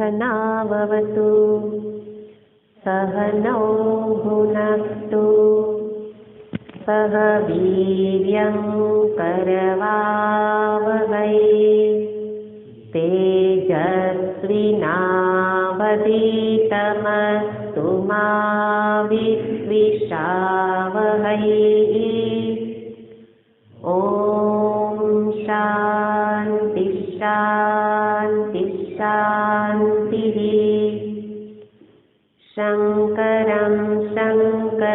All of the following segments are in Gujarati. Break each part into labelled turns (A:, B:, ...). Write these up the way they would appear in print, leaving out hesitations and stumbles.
A: सहनाववतु सहनौ भुनक्तु सह वीर्यं करवावहै तेजस्विनावधीतमस्तु मा विद्विषावहै। ॐ शान्ति शान्ति शान्तिः। शङ्करं शङ्कराचार्यं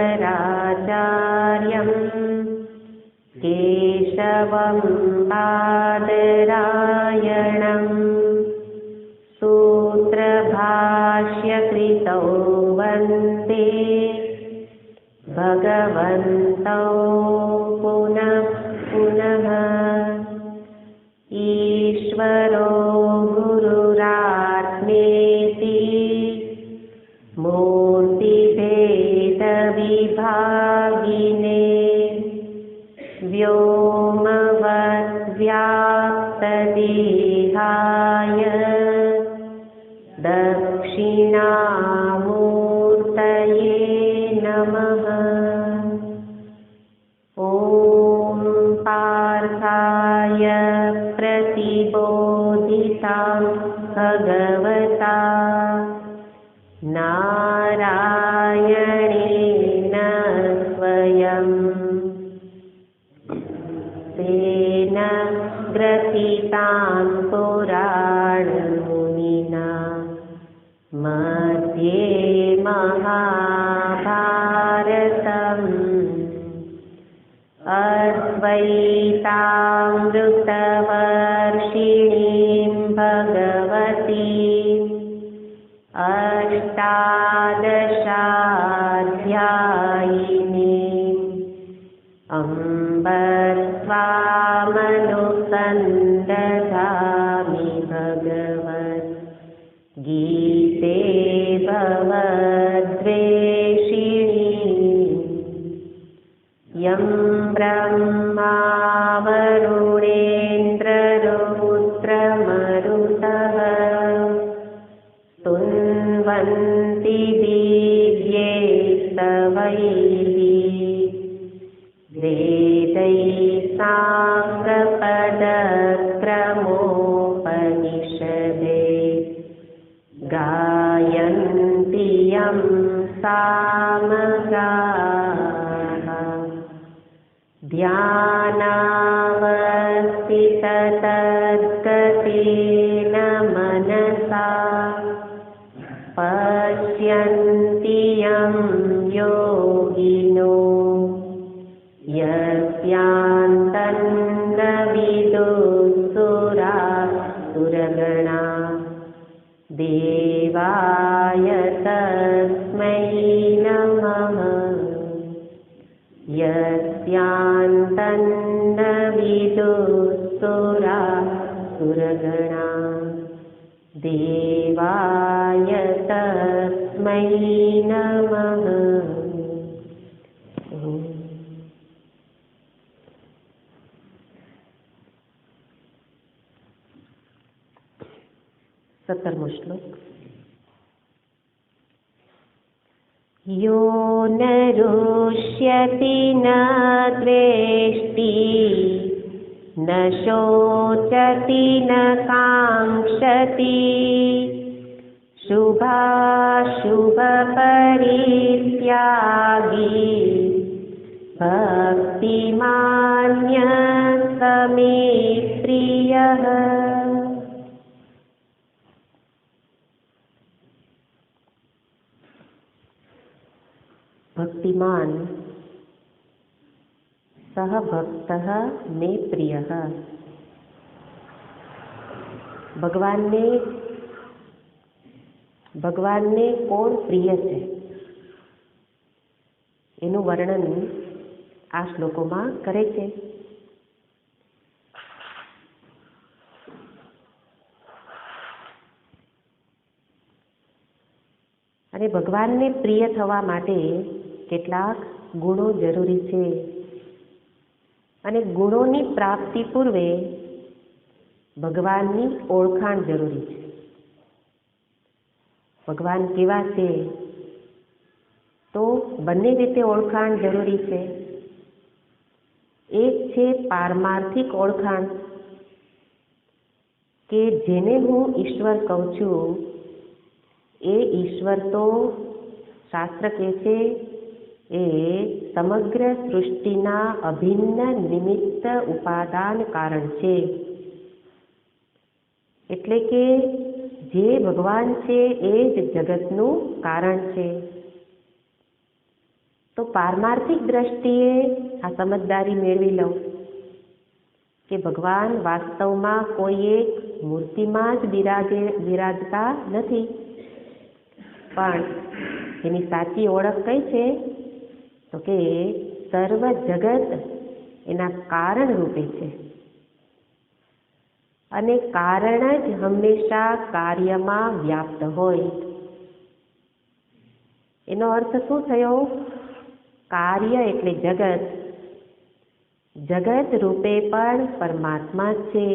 A: केशवं बादरायणं सूत्रभाष्यकृतौ वन्दे भगवन्तौ पुनः पुनः। ईश्वरो गुरुरात्मेति मूर्तिभेदविभागिने व्योमवद्व्याप्तदेहाय दक्षिणामूर्तये नमः। ॐ पार्थाय प्रतिबोधितां भगवता नारायणेन स्वयं तेन ग्रथितां पुराणमुनिना मध्ये महाभारतम् अद्वैतामृतवर्षिणीं भगवतीम् अष्टादशाध्यायिनीम् अम्ब त्वामनुसन्दधामि भगवद्गीते भवद्वेषिणीम् यं ब्रह्मा वरुणेन्द्ररुद्रमरुतः स्तुन्वन्ति दिव्यैस्तवैः वेदैः साङ्गपदक्रमोपनिषदे गायन्ति यं सामगाः। ध्यानावस्थिततद्गतेन मनसा पश्यन्ति यं योगिनो यस्यान्तन्न विदुःसुरासुरगणा देवाय तस्मै नमः। यस्यान्तन्न विदुःसुरासुरगणा देवाय तस्मै नमः। सत्तरमो श्लोक। यो न रुष्यति न द्वेष्टि न शोचति न काङ्क्षति शुभाशुभपरित्यागी भक्तिमान्यः स मे प्रियः। भक्तिमान सह भक्तः मे प्रियः। ભગવાનને કોણ પ્રિય છે એનું વર્ણન આ શ્લોકોમાં કરે છે। અને ભગવાનને પ્રિય થવા માટે કેટલાક ગુણો જરૂરી છે અને ગુણોની પ્રાપ્તિ પૂર્વે ભગવાનની ઓળખાણ જરૂરી છે। ભગવાન કેવા છે, તો બંને રીતે ઓળખાણ જરૂરી છે. એક છે પારમાર્થિક ઓળખાણ, કે જેને હું ઈશ્વર કહું છું એ ઈશ્વર તો શાસ્ત્ર કહે છે એ સમગ્ર સૃષ્ટિના અભિન્ન નિમિત્ત ઉપાદાન કારણ છે. એટલે કે જે ભગવાન છે એ જ જગતનું કારણ છે. તો પારમાર્થિક દ્રષ્ટિએ આ સમજદારી મેળવી લઉં કે ભગવાન વાસ્તવમાં કોઈ એક મૂર્તિમાં જ બિરાજતા નથી, પણ એની સાચી ઓળખ કઈ છે, તો કે સર્વ જગત એના કારણ રૂપે છે. અને કારણ જ હંમેશા કાર્યમાં વ્યાપ્ત હોય. એનો અર્થ શું થયો? કાર્ય એટલે જગત, જગત રૂપે પણ પરમાત્મા જ છે.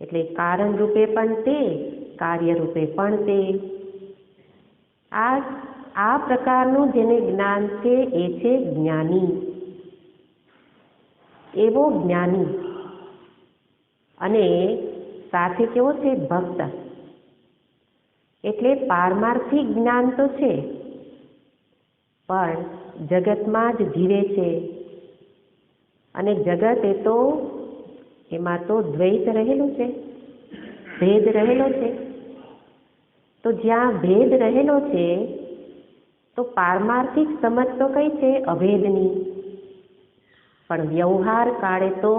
A: એટલે કારણ રૂપે પણ તે, કાર્ય રૂપે પણ તે. આ પ્રકારનું જેને જ્ઞાન છે એ છે જ્ઞાની. એવો જ્ઞાની અને સાથે કેવો છે? ભક્ત. એટલે પારમાર્થિક જ્ઞાન તો છે, પણ જગતમાં જ જીવે છે. અને જગત એ તો એમાં તો દ્વૈત રહેલું છે, ભેદ રહેલો છે. તો જ્યાં ભેદ રહેલો છે તો પારમાર્થિક સમજ તો કઈ છે? અભેદની. પણ વ્યવહાર કાળે તો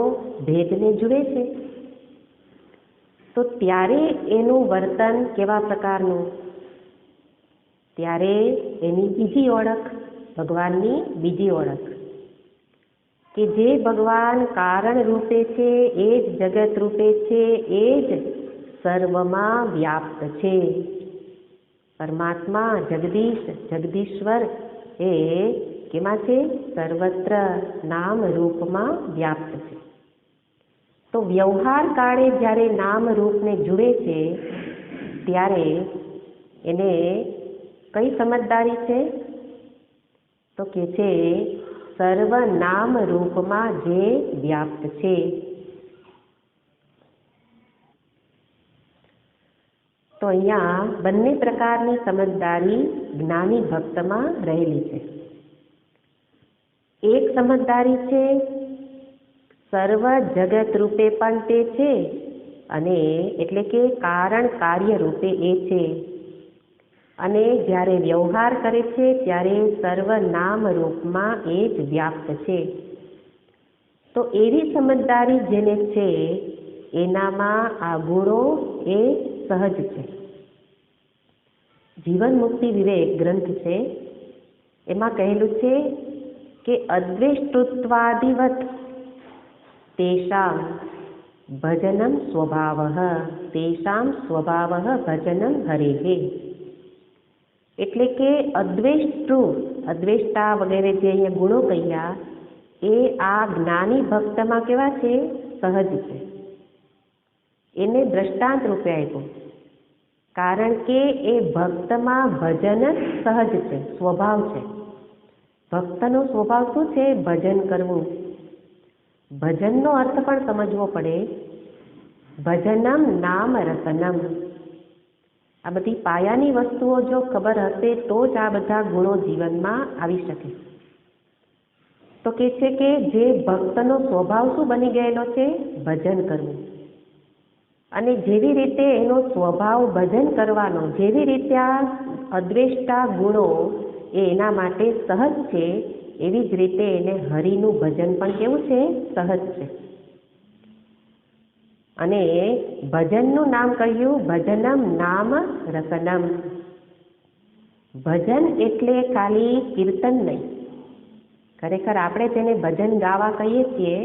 A: ભેદને જુએ છે. તો ત્યારે એનું વર્તન કેવા પ્રકારનું? ત્યારે એની બીજી ઓળખ, ભગવાનની બીજી ઓળખ, કે જે ભગવાન કારણ રૂપે છે એ જ જગત રૂપે છે, એ જ સર્વમાં વ્યાપ્ત છે. પરમાત્મા જગદીશ, જગદીશ્વર એ કેમાં છે? સર્વત્ર નામ રૂપમાં વ્યાપ્ત છે. તો વ્યવહાર કાળે જ્યારે નામ રૂપને જુએ છે ત્યારે એને કઈ સમજદારી છે? તો કે છે સર્વ નામ રૂપમાં જે વ્યાપ્ત છે. તો અહીંયા બંને પ્રકારની સમજદારી જ્ઞાની ભક્તમાં રહેલી છે. એક સમજદારી છે સર્વ જગત રૂપે પણ તે છે, અને એટલે કે કારણ કાર્ય રૂપે એ છે. અને જ્યારે વ્યવહાર કરે છે ત્યારે સર્વ નામ રૂપમાં એ જ વ્યાપ્ત છે. તો એવી સમજદારી જેને છે એનામાં આ ગુણો એ સહજ છે. જીવન મુક્તિ વિવેક ગ્રંથ છે, એમાં કહેલું છે કે અદ્વેષ્ટૃત્વાદિવત તેષામ ભજનમ સ્વભાવઃ, તેષામ સ્વભાવઃ ભજનમ હરેહે. એટલે કે અદ્વેષ્ટા વગેરે જે અહીંયા ગુણો કહ્યા એ આ જ્ઞાની ભક્તમાં કેવા છે? સહજ છે. એને દ્રષ્ટાંત રૂપે આપ્યું, કારણ કે એ ભક્તમાં ભજન જ સહજ છે, સ્વભાવ છે. ભક્તનો સ્વભાવ શું છે? ભજન કરવું. ભજનનો અર્થ પણ સમજવો પડે. ભજનમ નામ રસનમ. આ બધી પાયાની વસ્તુઓ જો ખબર હશે તો જ આ બધા ગુણો જીવનમાં આવી શકે. તો કે છે કે જે ભક્તનો સ્વભાવ શું બની ગયેલો છે? ભજન કરવું. અને જેવી રીતે એનો સ્વભાવ ભજન કરવાનો, જેવી રીતે આ અદ્વેષ્ટા ગુણો એ એના માટે સહજ છે, એવી જ રીતે એને હરિનું ભજન પણ કેવું છે? સહજ છે. અને ભજનનું નામ કહ્યું ભજનમ નામ રસનમ. ભજન એટલે ખાલી કીર્તન નહીં. ખરેખર આપણે તેને ભજન ગાવા કહીએ છીએ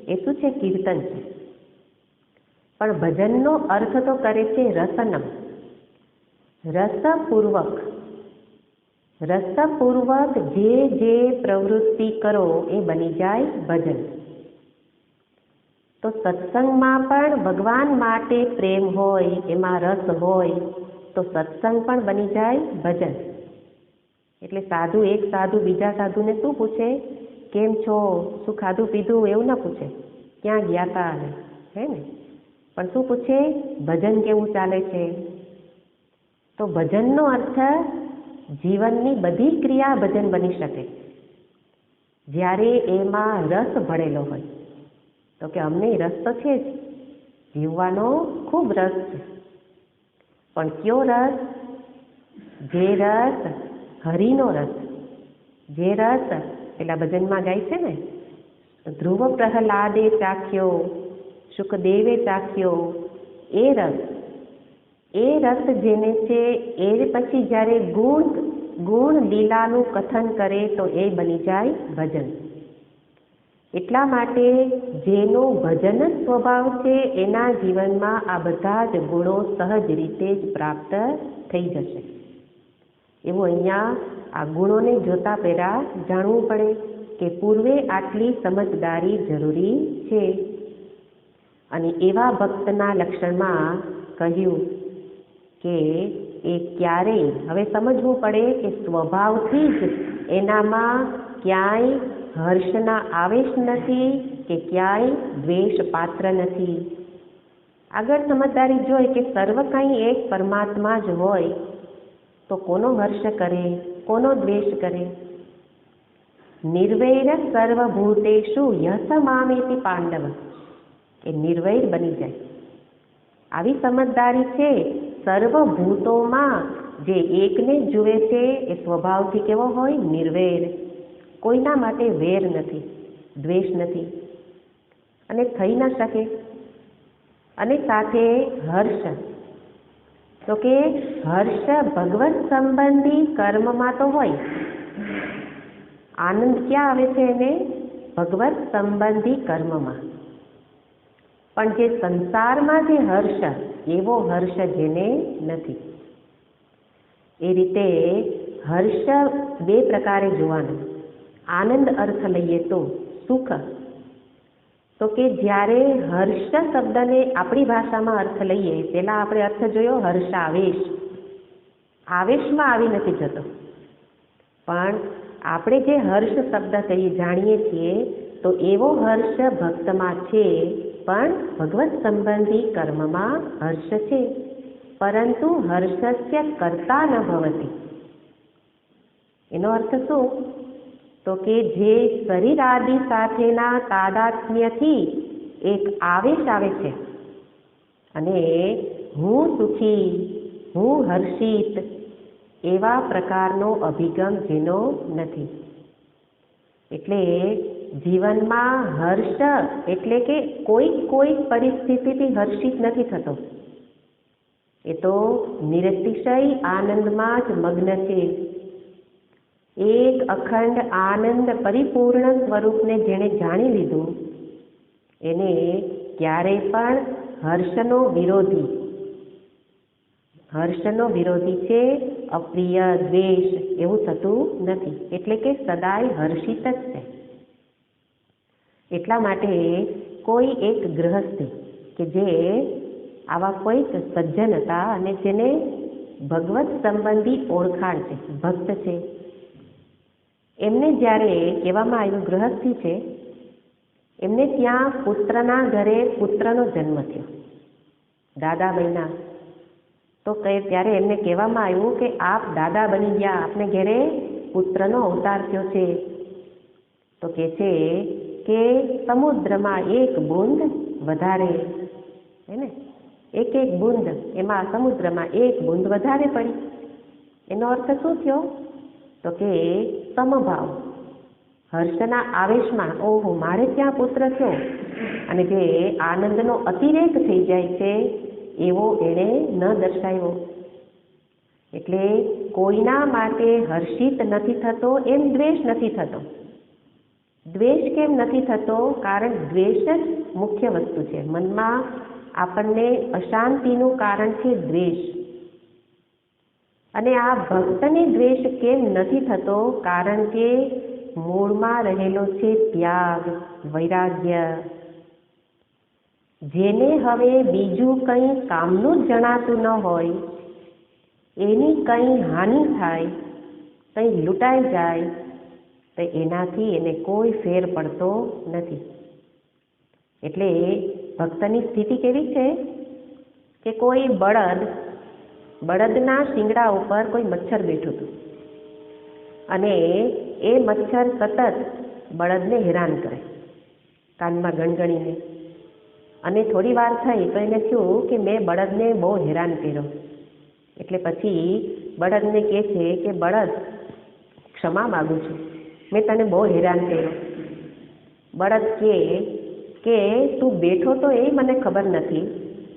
A: એ શું છે? કીર્તન છે. પણ ભજનનો અર્થ તો કરે છે રસનમ. રસપૂર્વક. રસપૂર્વક જે પ્રવૃત્તિ કરો એ બની જાય ભજન. તો સત્સંગમાં પણ ભગવાન માટે પ્રેમ હોય, એમાં રસ હોય, તો સત્સંગ પણ બની જાય ભજન. એટલે સાધુ એક સાધુ બીજા સાધુને શું પૂછે, કેમ છો, શું ખાધું પીધું, એવું ના પૂછે, ક્યાં ગયા હતા ને, હે ને, પણ શું પૂછે, ભજન કેવું ચાલે છે. તો ભજનનો અર્થ જીવનની બધી ક્રિયા ભજન બની શકે જ્યારે એમાં રસ ભળેલો હોય. તો કે અમને રસ તો છે જ, જીવવાનો ખૂબ રસ છે, પણ કયો રસ, જે રસ હરિનો રસ, જે રસ પેલા ભજનમાં ગાય છે ને, ધ્રુવ પ્રહલાદે ચાખ્યો, શુકદેવે ચાખ્યો, એ રસ જેને છે એ પછી જ્યારે ગુણ લીલાનું કથન કરે તો એ બની જાય ભજન. એટલા માટે જેનો ભજન જ સ્વભાવ છે એના જીવનમાં આ બધા જ ગુણો સહજ રીતે જ પ્રાપ્ત થઈ જશે. એવું અહીંયા આ ગુણોને જોતા પહેલા જાણવું પડે કે પૂર્વે આટલી સમજદારી જરૂરી છે. અને એવા ભક્તના લક્ષણમાં કહ્યું કે એ ક્યારેય, હવે સમજવું પડે કે સ્વભાવથી જ એનામાં ક્યાંય હર્ષના આવેશ નથી કે ક્યાંય દ્વેષ પાત્ર નથી. આગળ સમજદારી જોઈ કે સર્વ કંઈ એક પરમાત્મા જ હોય તો કોનો હર્ષ કરે, કોનો દ્વેષ કરે. નિર્વૈર સર્વભૂતેષુ યસ મામેતિ પાંડવ, એ નિર્વૈર બની જાય. આવી સમજદારી છે, સર્વભૂતોમાં જે એકને જુએ છે એ સ્વભાવથી કેવો હોય, નિર્વૈર, કોઈના માટે વેર નથી, દ્વેષ નથી અને થઈ ન શકે. અને સાથે હર્ષ, તો કે હર્ષ ભગવત સંબંધી કર્મમાં તો હોય, આનંદ ક્યાં આવે છે એને, ભગવત સંબંધી કર્મમાં. પણ જે સંસારમાં જે હર્ષ, એવો હર્ષ જેને નથી. એ રીતે હર્ષ બે પ્રકારે જોવાનું. આનંદ અર્થ લઈએ તો સુખ, તો કે જ્યારે હર્ષ શબ્દને આપણી ભાષામાં અર્થ લઈએ, પહેલાં આપણે અર્થ જોયો હર્ષાવેશ, આવેશમાં આવી નથી જતો, પણ આપણે જે હર્ષ શબ્દ કહીએ જાણીએ છીએ તો એવો હર્ષ ભક્તમાં છે, પણ ભગવત સંબંધી કર્મમાં હર્ષ છે, પરંતુ હર્ષસ્ય કર્તા ન ભવતી. એનો અર્થ શું, તો કે જે શરીર આદિ સાથેના તાદાત્મ્યથી એક આવેશ આવે છે અને હું સુખી, હું હર્ષિત, એવા પ્રકારનો અભિગમ જેનો નથી. એટલે જીવનમાં હર્ષ એટલે કે કોઈ પરિસ્થિતિથી હર્ષિત નથી થતો, એ તો નિરતિશય આનંદમાં જ મગ્ન છે. એક અખંડ આનંદ પરિપૂર્ણ સ્વરૂપને જેણે જાણી લીધું એને ક્યારેય પણ હર્ષનો વિરોધી છે અપ્રિય, દ્વેષ, એવું થતું નથી. એટલે કે સદાય હર્ષિત જ છે. એટલા માટે કોઈ એક ગૃહસ્થી કે જે આવા કોઈક સજ્જન હતા અને જેને ભગવત સંબંધી ઓળખાણ છે, ભક્ત છે, એમને જ્યારે કહેવામાં આવ્યું ગૃહસ્થી છે, એમને ત્યાં પુત્રના ઘરે પુત્રનો જન્મ થયો, દાદા બન્યા. તો ત્યારે એમને કહેવામાં આવ્યું કે આપ દાદા બની ગયા, આપને ઘરે પુત્રનો અવતાર થયો છે. તો કહે છે કે સમુદ્રમાં એક બૂંદ વધારે, હે ને, એક બૂંદ, એમાં સમુદ્રમાં એક બૂંદ વધારે પડી. એનો અર્થ શું થયો, તો કે સમભાવ, હર્ષના આવેશમાં ઓહો મારે ત્યાં પુત્ર થયો, અને જે આનંદનો અતિરેક થઈ જાય છે એવો એણે ન દર્શાવ્યો. એટલે કોઈના માટે હર્ષિત નથી થતો એમ દ્વેષ નથી થતો. દ્વેષ કેમ નથી થતો, કારણ દ્વેષ જ મુખ્ય વસ્તુ છે. મનમાં આપણને અશાંતિનું કારણ છે દ્વેષ. અને આ ભક્તને દ્વેષ કેમ નથી થતો, કારણ કે મૂળમાં રહેલો છે ત્યાગ, વૈરાગ્ય. જેને હવે બીજું કંઈ કામનું જ જણાતું ન હોય એની કંઈ હાનિ થાય, કંઈ લૂંટાઈ જાય તો એનાથી એને કોઈ ફેર પડતો નથી. એટલે ભક્તની સ્થિતિ કેવી છે કે કોઈ બળદના શિંગડા ઉપર કોઈ મચ્છર બેઠું હતું અને એ મચ્છર સતત બળદને હેરાન કરે કાનમાં ગણગણીને. અને થોડી વાર થઈ તો એને થયું કે મેં બળદને બહુ હેરાન કર્યો. એટલે પછી બળદને કહે છે કે બળદ, ક્ષમા માગું છું, મેં તને બહુ હેરાન કર્યો. બળદ કે તું બેઠો તો એ મને ખબર નથી,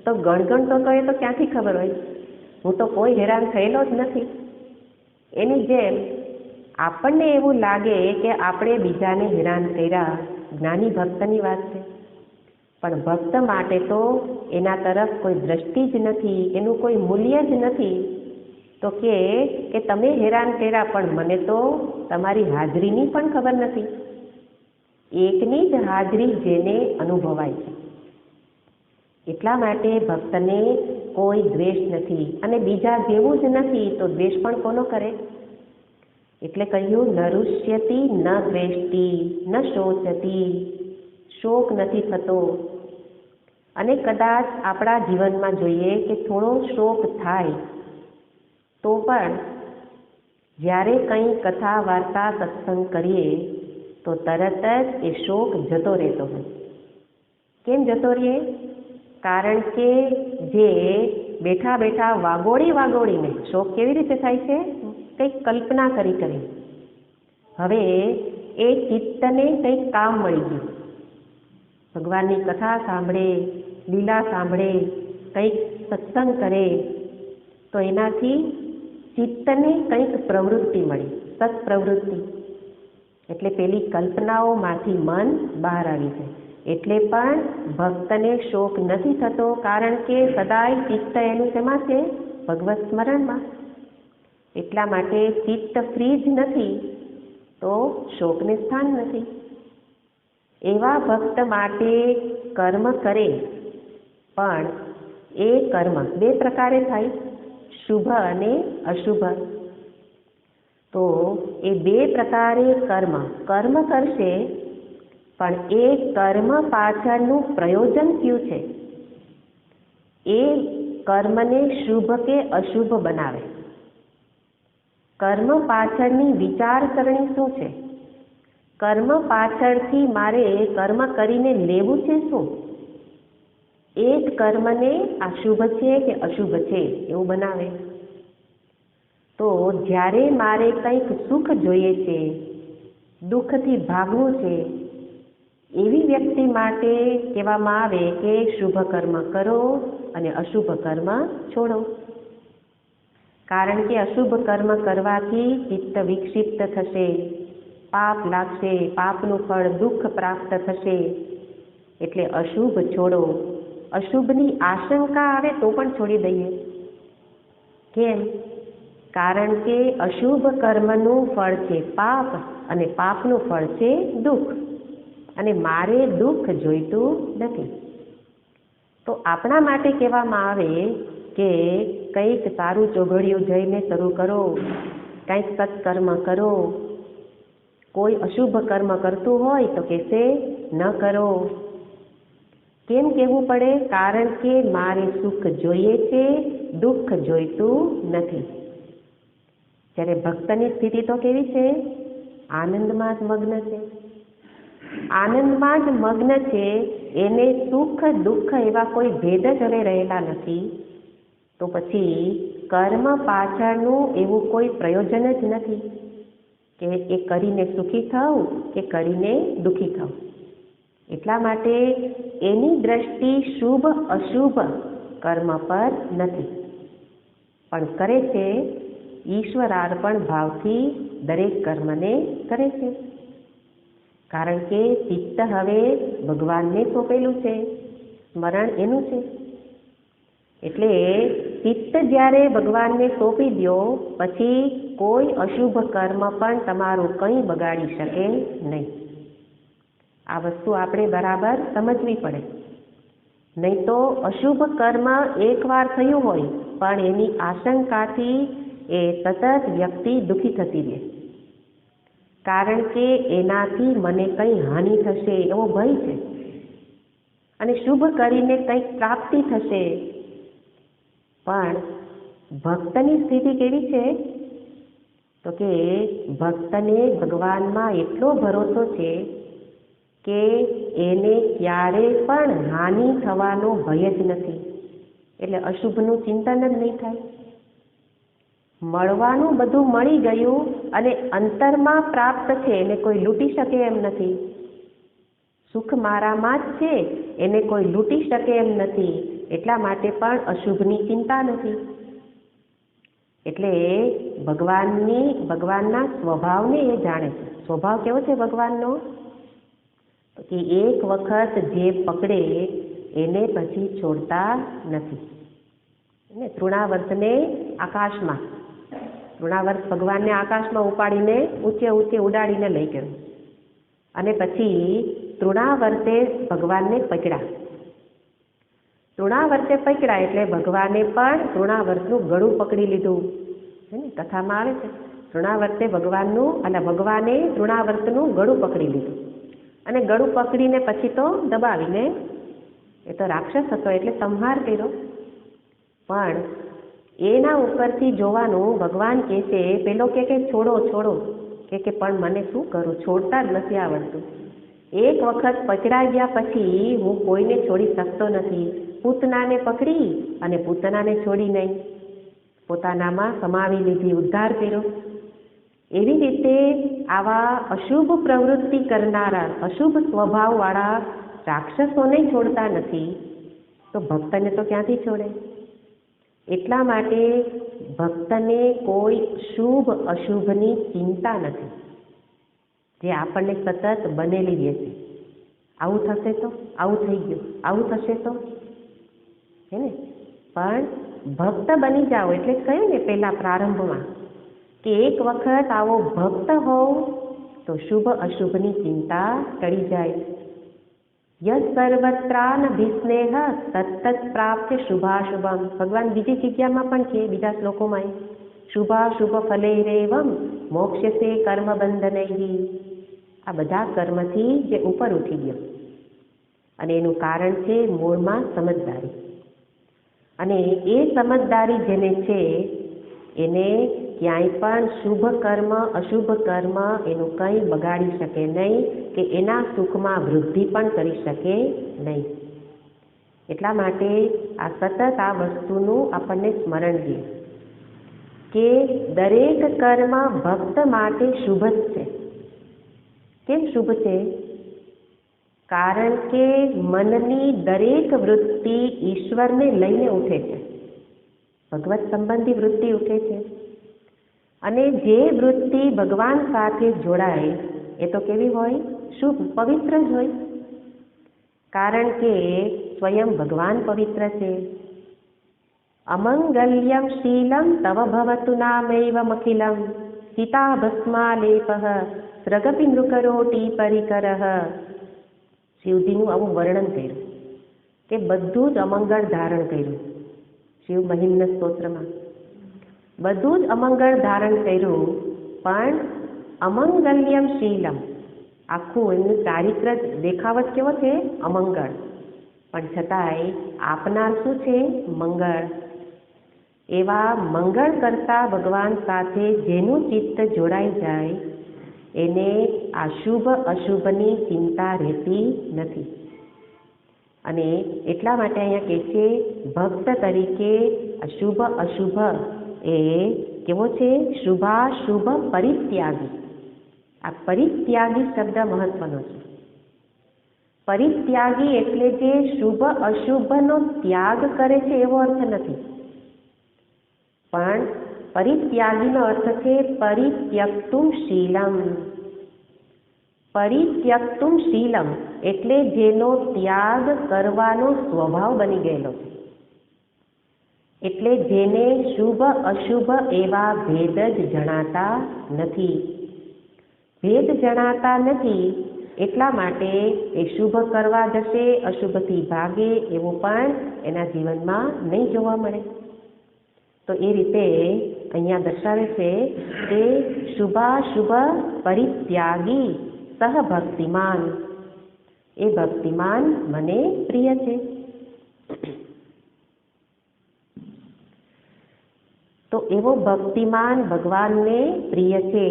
A: તો ગણગણતો તો એ તો ક્યાંથી ખબર હોય? હું તો કોઈ હેરાન થયેલો જ નથી. એની જેમ આપણને એવું લાગે કે આપણે બીજાને હેરાન કર્યા, જ્ઞાની ભક્તની વાત છે, પણ ભક્ત માટે તો એના તરફ કોઈ દ્રષ્ટિ જ નથી, એનું કોઈ મૂલ્ય જ નથી. તો કે તમે હેરાન કર્યા પણ મને તો તમારી હાજરીની પણ ખબર નથી. એકની જ હાજરી જેને અનુભવાય છે. એટલા માટે ભક્તને કોઈ દ્વેષ નથી અને બીજા જેવું જ નથી તો દ્વેષ પણ કોનો કરે? એટલે કહ્યું ન રુષ્યતિ ન દ્વેષ્ટિ ન શોચતી, શોક નથી થતો. અને કદાચ આપણા જીવનમાં જોઈએ કે થોડો શોક થાય તો પણ જ્યારે કંઈ કથા વાર્તા સત્સંગ કરીએ તો તરત જ એ શોક જતો રહેતો હોય. કેમ જતો રહે? કારણ કે જે બેઠા બેઠા વાગોળીને શોક કેવી રીતે થાય છે? કંઈક કલ્પના કરી. હવે એ ચિત્તને કંઈક કામ મળી ગયું, ભગવાનની કથા સાંભળે, લીલા સાંભળે, કંઈક સત્સંગ કરે તો એનાથી ચિત્તને કંઈક પ્રવૃત્તિ મળી, સત્પ્રવૃત્તિ. એટલે પેલી કલ્પનાઓમાંથી મન બહાર આવી જાય. એટલે પણ ભક્તને શોક નથી થતો, કારણ કે સદાય ચિત્ત એનું શેમાં છે? ભગવત સ્મરણમાં. એટલા માટે ચિત્ત ફ્રી જ નથી તો શોકને સ્થાન નથી. એવા ભક્ત માટે કર્મ કરે, પણ એ કર્મ બે પ્રકારે થાય, શુભ અને અશુભ. તો એ બે પ્રકારે કર્મ કરશે, પણ એ કર્મ પાછળનું પ્રયોજન કયું છે? એ કર્મને શુભ કે અશુભ બનાવે. કર્મ પાછળની વિચારસરણી શું છે? કર્મ પાછળથી મારે કર્મ કરીને લેવું છે શું? એ જ કર્મને આ શુભ છે કે અશુભ છે એવું બનાવે. તો જ્યારે મારે કંઈક સુખ જોઈએ છે, દુઃખથી ભાગવું છે, એવી વ્યક્તિ માટે કહેવામાં આવે કે શુભ કર્મ કરો અને અશુભ કર્મ છોડો. કારણ કે અશુભ કર્મ કરવાથી ચિત્ત વિક્ષિપ્ત થશે, પાપ લાગશે, પાપનું ફળ દુઃખ પ્રાપ્ત થશે. એટલે અશુભ છોડો. અશુભની આશંકા આવે તો પણ છોડી દઈએ. કેમ? કારણ કે અશુભ કર્મનું ફળ છે પાપ અને પાપનું ફળ છે દુઃખ, અને મારે દુઃખ જોઈતું નથી. તો આપણા માટે કહેવામાં આવે કે કંઈક સારું ચોઘડિયું જઈને શરૂ કરો, કંઈક સત્કર્મ કરો. કોઈ અશુભ કર્મ કરતું હોય તો કહેશે ન કરો. કેમ કહેવું પડે? કારણ કે મારે સુખ જોઈએ છે, દુઃખ જોઈતું નથી. જ્યારે ભક્તની સ્થિતિ તો કેવી છે? આનંદમાં જ મગ્ન છે. આનંદમાં જ મગ્ન છે. એને સુખ દુઃખ એવા કોઈ ભેદ જ હવે રહેલા નથી. તો પછી કર્મ પાછળનું એવું કોઈ પ્રયોજન જ નથી કે એ કરીને સુખી થવું કે કરીને દુઃખી થવું. એટલા માટે એની દ્રષ્ટિ શુભ અશુભ કર્મ પર નથી, પણ કરે છે ઈશ્વરાર્પણ ભાવથી દરેક કર્મને કરે છે. કારણ કે ચિત્ત હવે ભગવાનને સોંપેલું છે, સ્મરણ એનું છે. એટલે ચિત્ત જ્યારે ભગવાનને સોંપી દો પછી કોઈ અશુભ કર્મ પણ તમારું કંઈ બગાડી શકે નહીં. આ વસ્તુ આપણે બરાબર સમજવી પડે. નહીં તો અશુભ કર્મ એકવાર થયું હોય પણ એની આશંકાથી એ સતત વ્યક્તિ દુઃખી થતી રહે, કારણ કે એનાથી મને કંઈ હાનિ થશે એવો ભય છે અને શુભ કરીને કંઈક પ્રાપ્તિ થશે. પણ ભક્તની સ્થિતિ કેવી છે? તો કે ભક્તને ભગવાનમાં એટલો ભરોસો છે કે એને ક્યારે પણ હાનિ થવાનો ભય જ નથી, એટલે અશુભનું ચિંતન જ નહીં થાય. મળવાનું બધું મળી ગયું અને અંતરમાં પ્રાપ્ત છે, એને કોઈ લૂંટી શકે એમ નથી. સુખ મારામાં જ છે, એને કોઈ લૂંટી શકે એમ નથી, એટલા માટે પણ અશુભની ચિંતા નથી. એટલે ભગવાનના સ્વભાવને એ જાણે છે. સ્વભાવ કેવો છે ભગવાનનો? કે એક વખત જે પકડે એને પછી છોડતા નથી. તૃણાવર્તને આકાશમાં, તૃણાવર્ત ભગવાનને આકાશમાં ઉપાડીને ઊંચે ઉડાડીને લઈ ગયો અને પછી તૃણાવર્તે ભગવાનને પકડ્યા. તૃણાવર્તે પકડ્યા એટલે ભગવાને પણ તૃણાવર્તનું ગળું પકડી લીધું. છે ને, કથામાં આવે છે, તૃણાવર્તે ભગવાને તૃણાવર્તનું ગળું પકડી લીધું અને ગળું પકડીને પછી તો દબાવીને, એ તો રાક્ષસ હતો એટલે સંહાર કર્યો. પણ એના ઉપરથી જોવાનું, ભગવાન કહે છે, પેલો કે છોડો કે પણ મને શું કરું, છોડતા જ નથી આવડતું. એક વખત પકડાઈ ગયા પછી હું કોઈને છોડી શકતો નથી. પૂતનાને પકડી અને પૂતનાને છોડી નહીં, પોતાનામાં સમાવી લીધી, ઉદ્ધાર કર્યો. એવી રીતે આવા અશુભ પ્રવૃત્તિ કરનારા, અશુભ સ્વભાવવાળા રાક્ષસોને છોડતા નથી, તો ભક્તને તો ક્યાંથી છોડે? એટલા માટે ભક્તને કોઈ શુભ અશુભની ચિંતા નથી, જે આપણને સતત બનેલી રહે છે. આવું થશે તો, આવું થઈ ગયું, આવું થશે તો, હે ને? પણ ભક્ત બની જાઓ એટલે કહ્યું ને પહેલા પ્રારંભમાં કે એક વખત આવો ભક્ત હોવ તો શુભ અશુભની ચિંતા ટળી જાય. યસ સર્વત્રાન ભિસ્નેહ તત્તત પ્રાપ્ય શુભાશુભમ. ભગવાન બીજી જગ્યામાં પણ છે, બીજા શ્લોકોમાં શુભાશુભ ફલૈરેવમ મોક્ષ્યસે કર્મ બંધનૈ. આ બધા કર્મથી જે ઉપર ઉઠી ગયો અને એનું કારણ છે મૂળમાં સમજદારી. અને એ સમજદારી જેને છે એને ક્યાંય પણ શુભ કર્મ અશુભ કર્મ એનું કંઈ બગાડી શકે નહીં કે એના સુખમાં વૃદ્ધિ પણ કરી શકે નહીં. એટલા માટે આ સતત આ વસ્તુનું આપણને સ્મરણ છે કે દરેક કર્મ ભક્ત માટે શુભ જ છે. કેમ શુભ છે? કારણ કે મનની દરેક વૃત્તિ ઈશ્વરને લઈને ઉઠે છે, ભગવત સંબંધી વૃત્તિ ઉઠે છે. અને જે વૃત્તિ ભગવાન સાથે જોડાય એ તો કેવી હોય? શુભ, પવિત્ર જ હોય. કારણ કે સ્વયં ભગવાન પવિત્ર છે. અમંગલ્યમ શીલમ તવ ભવતુ નામૈવમખિલમ સીતા ભસ્માલેપઃ સ્રગપી નૃકરોટી પરિકરઃ. શિવજીનું આવું વર્ણન કર્યું કે બધું જ અમંગળ ધારણ કર્યું. શિવ મહિમ્ન સ્તોત્રમાં બધું જ અમંગળ ધારણ કર્યું, પણ અમંગલ્યમ શીલમ, આખું એમનું ચારિત્ર દેખાવ જ કેવો છે? અમંગળ. પણ છતાંય આપનાર શું છે? મંગળ. એવા મંગળ કરતા ભગવાન સાથે જેનું ચિત્ત જોડાઈ જાય એને આ શુભ અશુભની ચિંતા રહેતી નથી. અને એટલા માટે અહીંયા કહે છે ભક્ત તરીકે અશુભ અશુભ એ કેવો છે? શુભાશુભ પરિત્યાગી. આ પરિત્યાગી શબ્દ મહત્વનો છે. પરિત્યાગી એટલે જે શુભ અશુભનો ત્યાગ કરે છે એવો અર્થ નથી, પણ પરિત્યાગીનો અર્થ છે પરિત્યક્તુમ શીલમ. પરિત્યક્તુમ શીલમ એટલે જેનો ત્યાગ કરવાનો સ્વભાવ બની ગયેલો છે. એટલે જેને શુભ અશુભ એવા ભેદ જ જણાતા નથી. ભેદ જણાતા નથી એટલા માટે એ શુભ કરવા જશે, અશુભથી ભાગે એવું પણ એના જીવનમાં નહીં જોવા મળે. તો એ રીતે અહીંયા દર્શાવે છે કે શુભાશુભ પરિત્યાગી સહ ભક્તિમાન, એ ભક્તિમાન મને પ્રિય છે. તો એવો ભક્તિમાન ભગવાનને પ્રિય છે.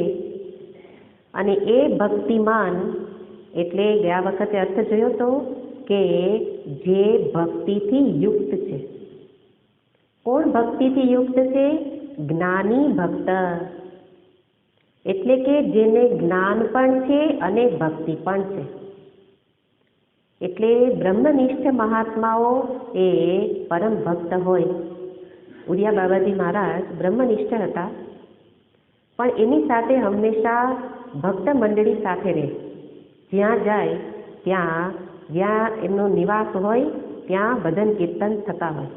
A: અને એ ભક્તિમાન એટલે ગયા વખતે અર્થ જોયો તો કે જે ભક્તિથી યુક્ત છે. કોણ ભક્તિથી યુક્ત છે? જ્ઞાની ભક્ત, એટલે કે જેને જ્ઞાન પણ છે અને ભક્તિ પણ છે. એટલે બ્રહ્મનિષ્ઠ મહાત્માઓ એ પરમ ભક્ત હોય. ઉડિયા બાબાજી મહારાજ બ્રહ્મનિષ્ઠ હતા, પણ એની સાથે હંમેશા ભક્ત મંડળી સાથે રહે. જ્યાં જાય જ્યાં એમનો નિવાસ હોય ત્યાં ભજન કીર્તન થતા હોય.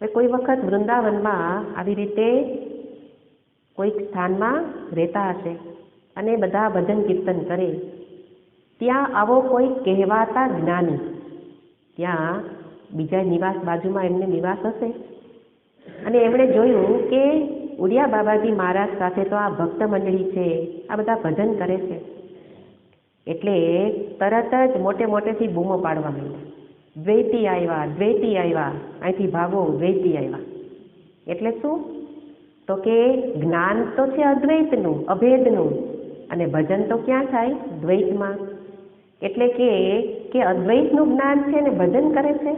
A: કોઈ વખત વૃંદાવનમાં આવી રીતે કોઈક સ્થાનમાં રહેતા હશે અને બધા ભજન કીર્તન કરે. ત્યાં આવો કોઈ કહેવાતા જ્ઞાની, ત્યાં બીજા નિવાસ બાજુમાં એમને નિવાસ હશે અને એમણે જોયું કે ઉડિયા બાબાજી મહારાજ સાથે તો આ ભક્ત મંડળી છે, આ બધા ભજન કરે છે. એટલે તરત જ મોટેથી બૂમો પાડવા માંડ્યા, દ્વૈતી આવ્યા, દ્વૈતી આવ્યા, અહીંથી ભાગો, દ્વૈતી આવ્યા. એટલે શું? તો કે જ્ઞાન તો છે અદ્વૈતનું, અભેદનું, અને ભજન તો ક્યાં થાય? દ્વૈતમાં. એટલે કે અદ્વૈતનું જ્ઞાન છે ને ભજન કરે છે,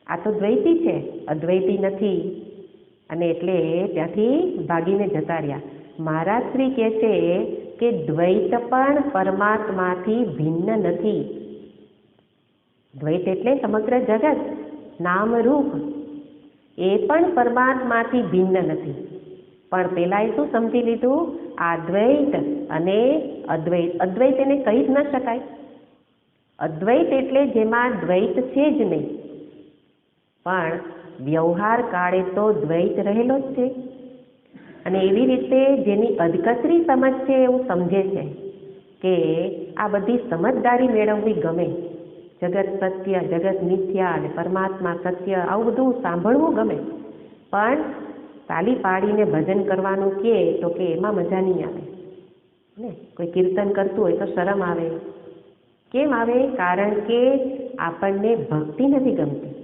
A: આ તો દ્વૈતી છે, અદ્વૈતી નથી. અને એટલે ત્યાંથી ભાગીને જતા રહ્યા. મહારાજ શ્રી કહે છે કે દ્વૈત પણ પરમાત્માથી ભિન્ન નથી. દ્વૈત એટલે સમગ્ર જગત, નામ રૂપ, એ પણ પરમાત્માથી ભિન્ન નથી. પણ પેલાએ શું સમજી લીધું? આ દ્વૈત અને અદ્વૈત. અદ્વૈત એને કહી જ ન શકાય. અદ્વૈત એટલે જેમાં દ્વૈત છે જ નહીં, પણ વ્યવહાર કાળે તો દ્વૈત રહેલો જ છે. અને એવી રીતે જેની અધકતરી સમજ છે એવું સમજે છે કે આ બધી સમજદારી મેળવવી ગમે, જગત સત્ય, જગત મિથ્યા અને પરમાત્મા સત્ય, આવું બધું સાંભળવું ગમે. પણ તાલી પાડીને ભજન કરવાનું કહે તો કે એમાં મજા નહીં આવે ને. કોઈ કીર્તન કરતું હોય તો શરમ આવે. કેમ આવે? કારણ કે આપણને ભક્તિ નથી ગમતી.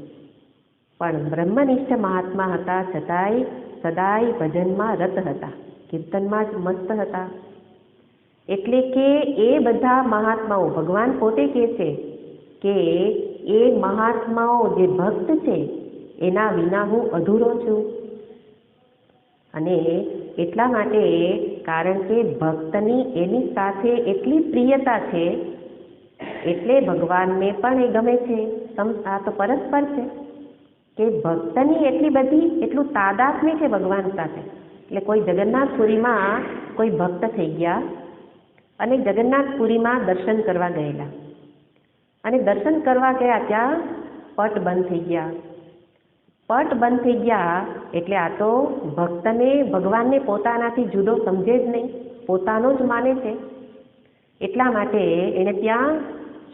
A: પણ બ્રહ્મનિષ્ઠ મહાત્મા હતા છતાંય સદાય ભજનમાં રત હતા, કીર્તનમાં જ મસ્ત હતા. એટલે કે એ બધા મહાત્માઓ, ભગવાન પોતે કહે છે કે એ મહાત્માઓ જે ભક્ત છે એના વિના હું અધૂરો છું. અને એટલા માટે, કારણ કે ભક્તની એની સાથે એટલી પ્રિયતા છે એટલે ભગવાનને પણ એ ગમે છે. આ તો પરસ્પર છે કે ભક્તની એટલું તાદાત્મ્ય છે ભગવાન સાથે. એટલે કોઈ જગન્નાથપુરીમાં કોઈ ભક્ત થઈ ગયા અને જગન્નાથપુરીમાં દર્શન કરવા ગયેલા, અને દર્શન કરવા ગયા ત્યાં પટ બંધ થઈ ગયા. પટ બંધ થઈ ગયા એટલે આ તો ભક્તને, ભગવાનને પોતાનાથી જુદો સમજે જ નહીં, પોતાનો જ માને છે. એટલા માટે એણે ત્યાં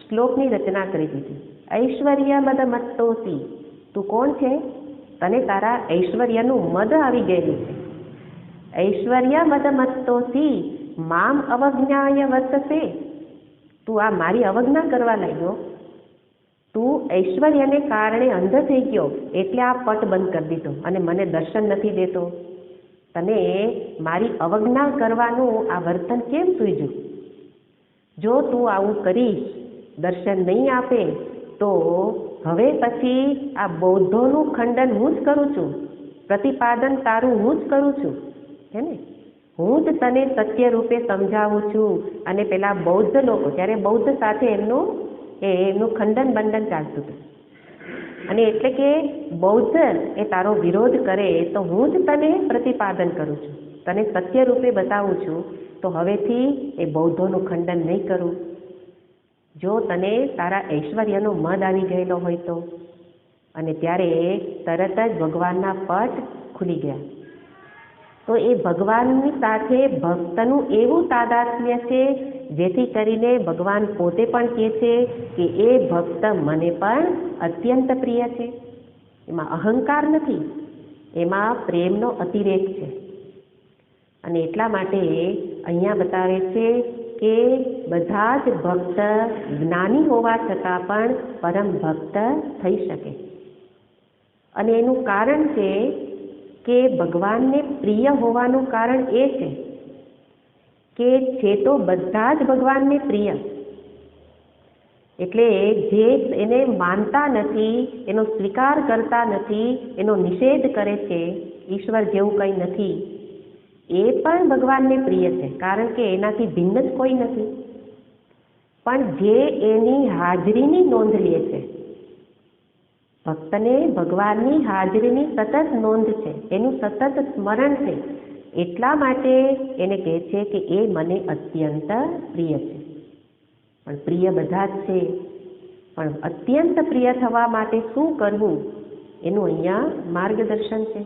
A: શ્લોકની રચના કરી દીધી. ઐશ્વર્ય મદ મત્તોસી, તું કોણ છે? તને તારા ઐશ્વર્યનું મદ આવી ગયેલું છે. ઐશ્વર્ય મદ મત્તોસી મામ અવજ્ઞાય વર્તસે, તું આ મારી અવજ્ઞા કરવા લાગ્યો, તું ઐશ્વર્યને કારણે અંધ થઈ ગયો એટલે આ પટ બંધ કરી દીધો અને મને દર્શન નથી દેતો. તને મારી અવજ્ઞા કરવાનું આ વર્તન કેમ સૂઝ્યું? જો તું આવું કરીશ, દર્શન નહીં આપે, તો હવે પછી આ બૌદ્ધોનું ખંડન હું જ કરું છું, પ્રતિપાદન તારું હું જ કરું છું, હે ને? હું જ તને સત્ય રૂપે સમજાવું છું. અને પેલા બૌદ્ધ લોકો, ત્યારે બૌદ્ધ સાથે એમનું ખંડન બંધન ચાલતું હતું. અને એટલે કે બૌદ્ધ એ તારો વિરોધ કરે તો હું જ તને પ્રતિપાદન કરું છું, તને સત્ય રૂપે બતાવું છું. તો હવેથી એ બૌદ્ધોનું ખંડન નહીં કરું. જો તને તારા ઐશ્વર્યનો મદ આવી ગયેલો હોય તો. અને ત્યારે તરત જ ભગવાનના પટ ખુલી ગયા. તો એ ભગવાનની સાથે ભક્તનું એવું તાદાત્મ્ય છે જેથી કરીને ભગવાન પોતે પણ કહે છે કે એ ભક્ત મને પણ અત્યંત પ્રિય છે. એમાં અહંકાર નથી, એમાં પ્રેમનો અતિરેક છે. અને એટલા માટે અહીંયા બતાવે છે કે બધા જ ભક્ત જ્ઞાની હોવા છતાં પણ પરમ ભક્ત થઈ શકે. અને એનું કારણ છે કે ભગવાનને પ્રિય હોવાનું કારણ એ છે કે તો બધા જ ભગવાનને પ્રિય. એટલે જે એને માનતા નથી, એનો સ્વીકાર કરતા નથી, એનો નિષેધ કરે છે, ઈશ્વર જેવું કંઈ નથી, એ પણ ભગવાનને પ્રિય છે, કારણ કે એનાથી ભિન્ન જ કોઈ નથી. પણ જે એની હાજરીની નોંધ લે છે, ભક્તને ભગવાનની હાજરીની સતત નોંધ છે, એનું સતત સ્મરણ છે, એટલા માટે એને કહે છે કે એ મને અત્યંત પ્રિય છે. પણ પ્રિય બધા જ છે, પણ અત્યંત પ્રિય થવા માટે શું કરવું એનું અહીંયા માર્ગદર્શન છે.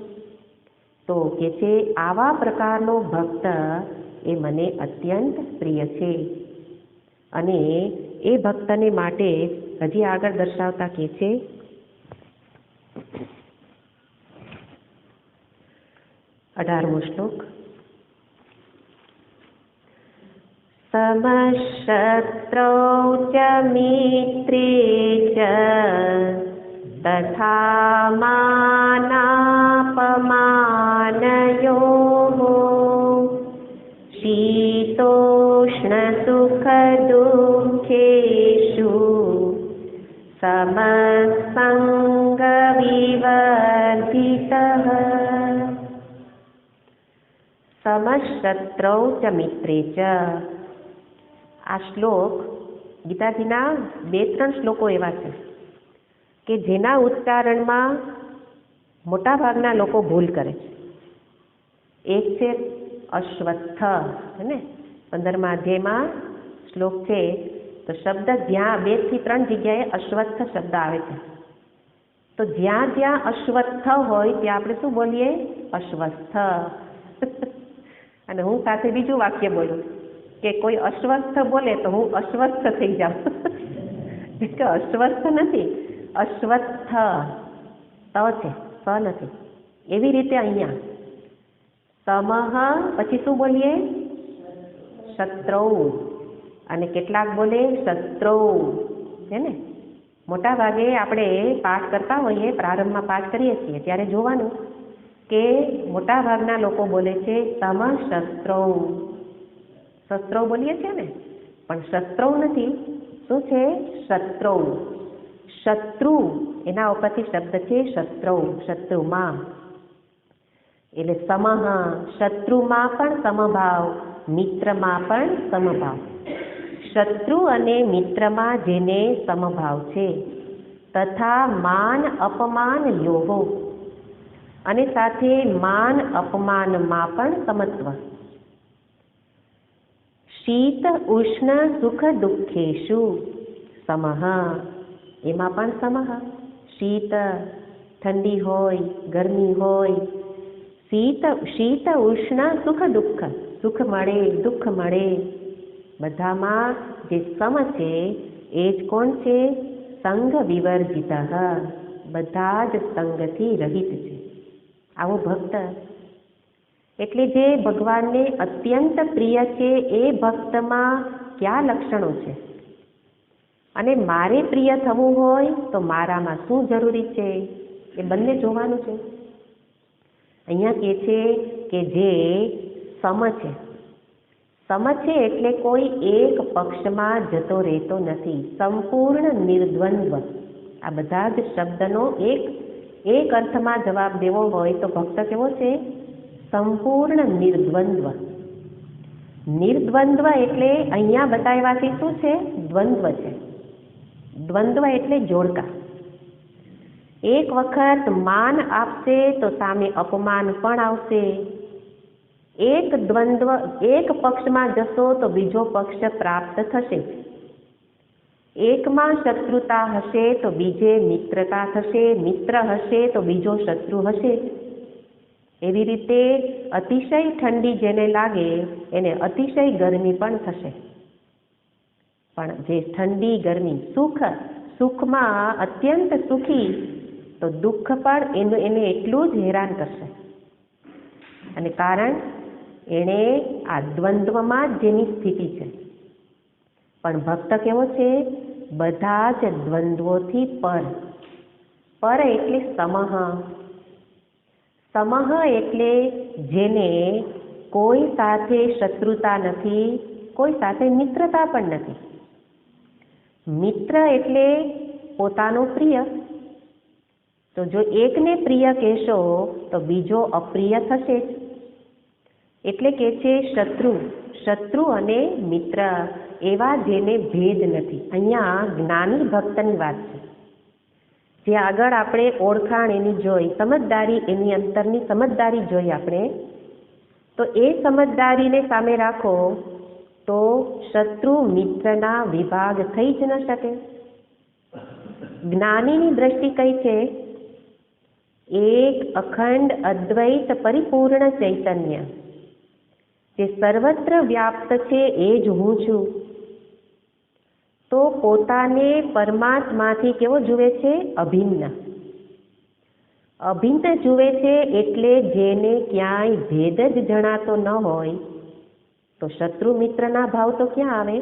A: તો કે છે આવા પ્રકારનો ભક્ત એ મને અત્યંત પ્રિય છે. અને એ ભક્તને માટે હજી આગળ દર્શાવતા કે છે 18મો શ્લોક. समशत्रौ च मित्रे च तथा मानापमानयोः शीतोष्णसुखदुःखेषु समसंगविवर्जितः. समशत्रौ च मित्रे च. આ શ્લોક ગીતાજીના 2-3 શ્લોકો એવા છે કે જેના ઉચ્ચારણમાં મોટાભાગના લોકો ભૂલ કરે છે. એક છે અશ્વત્થ, હે ને 15મા અધ્યાયમાં શ્લોક છે, તો શબ્દ જ્યાં 2 થી 3 જગ્યાએ અશ્વત્થ શબ્દ આવે છે. તો જ્યાં જ્યાં અશ્વત્થ હોય ત્યાં આપણે શું બોલીએ? અશ્વસ્થ. અને હું સાથે બીજું વાક્ય બોલું કે કોઈ અસ્વસ્થ બોલે તો હું અસ્વસ્થ થઈ જાઉં. કે અસ્વસ્થ નથી, અશ્વત્થ ત છે, સ નથી. એવી રીતે અહીંયા સમહ પછી શું બોલીએ? શત્રૌ. અને કેટલાક બોલે શત્રૌ, છે ને. મોટા ભાગે આપણે પાઠ કરતા હોઈએ, પ્રારંભમાં પાઠ કરીએ છીએ ત્યારે જોવાનું કે મોટા ભાગના લોકો બોલે છે સમ શસ્ત્રૌ. શસ્ત્રૌ બોલીએ છીએ ને, પણ શસ્ત્રૌ નથી. શું છે? શત્રૌ. શત્રુ એના ઉપરથી શબ્દ છે શત્રૌ, શત્રુમાં. એટલે સમહ, શત્રુમાં પણ સમભાવ, મિત્રમાં પણ સમભાવ. શત્રુ અને મિત્રમાં જેને સમભાવ છે, તથા માન અપમાન યોહો, અને સાથે માન અપમાનમાં પણ સમત્વ. શીત ઉષ્ણ સુખ દુઃખેશુ સમહ, એમાં પણ સમહ. શીત ઠંડી હોય, ગરમી હોય, શીત ઉષ્ણ સુખ દુઃખ, સુખ મળે દુઃખ મળે, બધામાં જે સમ છે એ જ કોણ છે? સંગ વિવર્જિત, બધા જ સંગથી રહિત છે આવો ભક્ત. એટલે જે ભગવાનને અત્યંત પ્રિય છે એ ભક્તમાં કયા લક્ષણો છે, અને મારે પ્રિય થવું હોય તો મારામાં શું જરૂરી છે એ બંને જોવાનું છે. અહીંયા કહે છે કે જે સમ છે, સમ છે એટલે કોઈ એક પક્ષમાં જતો રહેતો નથી, સંપૂર્ણ નિર્દ્વંદ્વ. આ બધા જ શબ્દનો એક અર્થમાં જવાબ દેવો હોય તો ભક્ત કેવો છે? સંપૂર્ણ નિર્દ્વંદ્વ. નિર્દ્વંદ્વ એટલે અહીંયા બતાવ્યાથી શું છે? દ્વંદ્વ છે. દ્વંદ્વ એટલે જોડકા. એક વખત માન આપશે તો સામે અપમાન પણ આવશે. એક દ્વંદ્વ, એક પક્ષમાં જશો તો બીજો પક્ષ પ્રાપ્ત થશે. એકમાં શત્રુતા હશે તો બીજે મિત્રતા થશે, મિત્ર હશે તો બીજો શત્રુ હશે. એવી રીતે અતિશય ઠંડી જેને લાગે એને અતિશય ગરમી પણ થશે. પણ જે ઠંડી ગરમી, સુખમાં અત્યંત સુખી તો દુઃખ પણ એને એટલું જ હેરાન કરશે. અને કારણ એણે આ દ્વંદ્વમાં જ જેની સ્થિતિ છે. પણ ભક્ત કેવો છે? બધા જ દ્વંદ્વોથી પર એટલે સમહ. સમહ એટલે જેને કોઈ સાથે શત્રુતા નથી, કોઈ સાથે મિત્રતા પણ નથી. મિત્ર એટલે પોતાનો પ્રિય. તો જો એકને પ્રિય કહેશો તો બીજો અપ્રિય થશે જ. એટલે કે છે શત્રુ અને મિત્ર એવા જેને ભેદ નથી. અહીંયા જ્ઞાની ભક્તની વાત છે. જે આગળ આપણે ઓળખાણ એની જોઈ, સમજદારી એની અંતરની સમજદારી જોઈ આપણે, તો એ સમજદારીને સામે રાખો તો શત્રુ મિત્રના વિભાગ થઈ જ ન શકે. જ્ઞાનીની દ્રષ્ટિ કઈ છે? એક અખંડ અદ્વૈત પરિપૂર્ણ ચૈતન્ય જે સર્વત્ર વ્યાપ્ત છે એ જ હું છું. તો પોતાને પરમાત્માથી કેવો જુએ છે? અભિન્ન. અભિન્ન જુએ છે એટલે જેને ક્યાંય ભેદ જ જણાતો ન હોય, તો શત્રુ મિત્રના ભાવ તો ક્યાં આવે?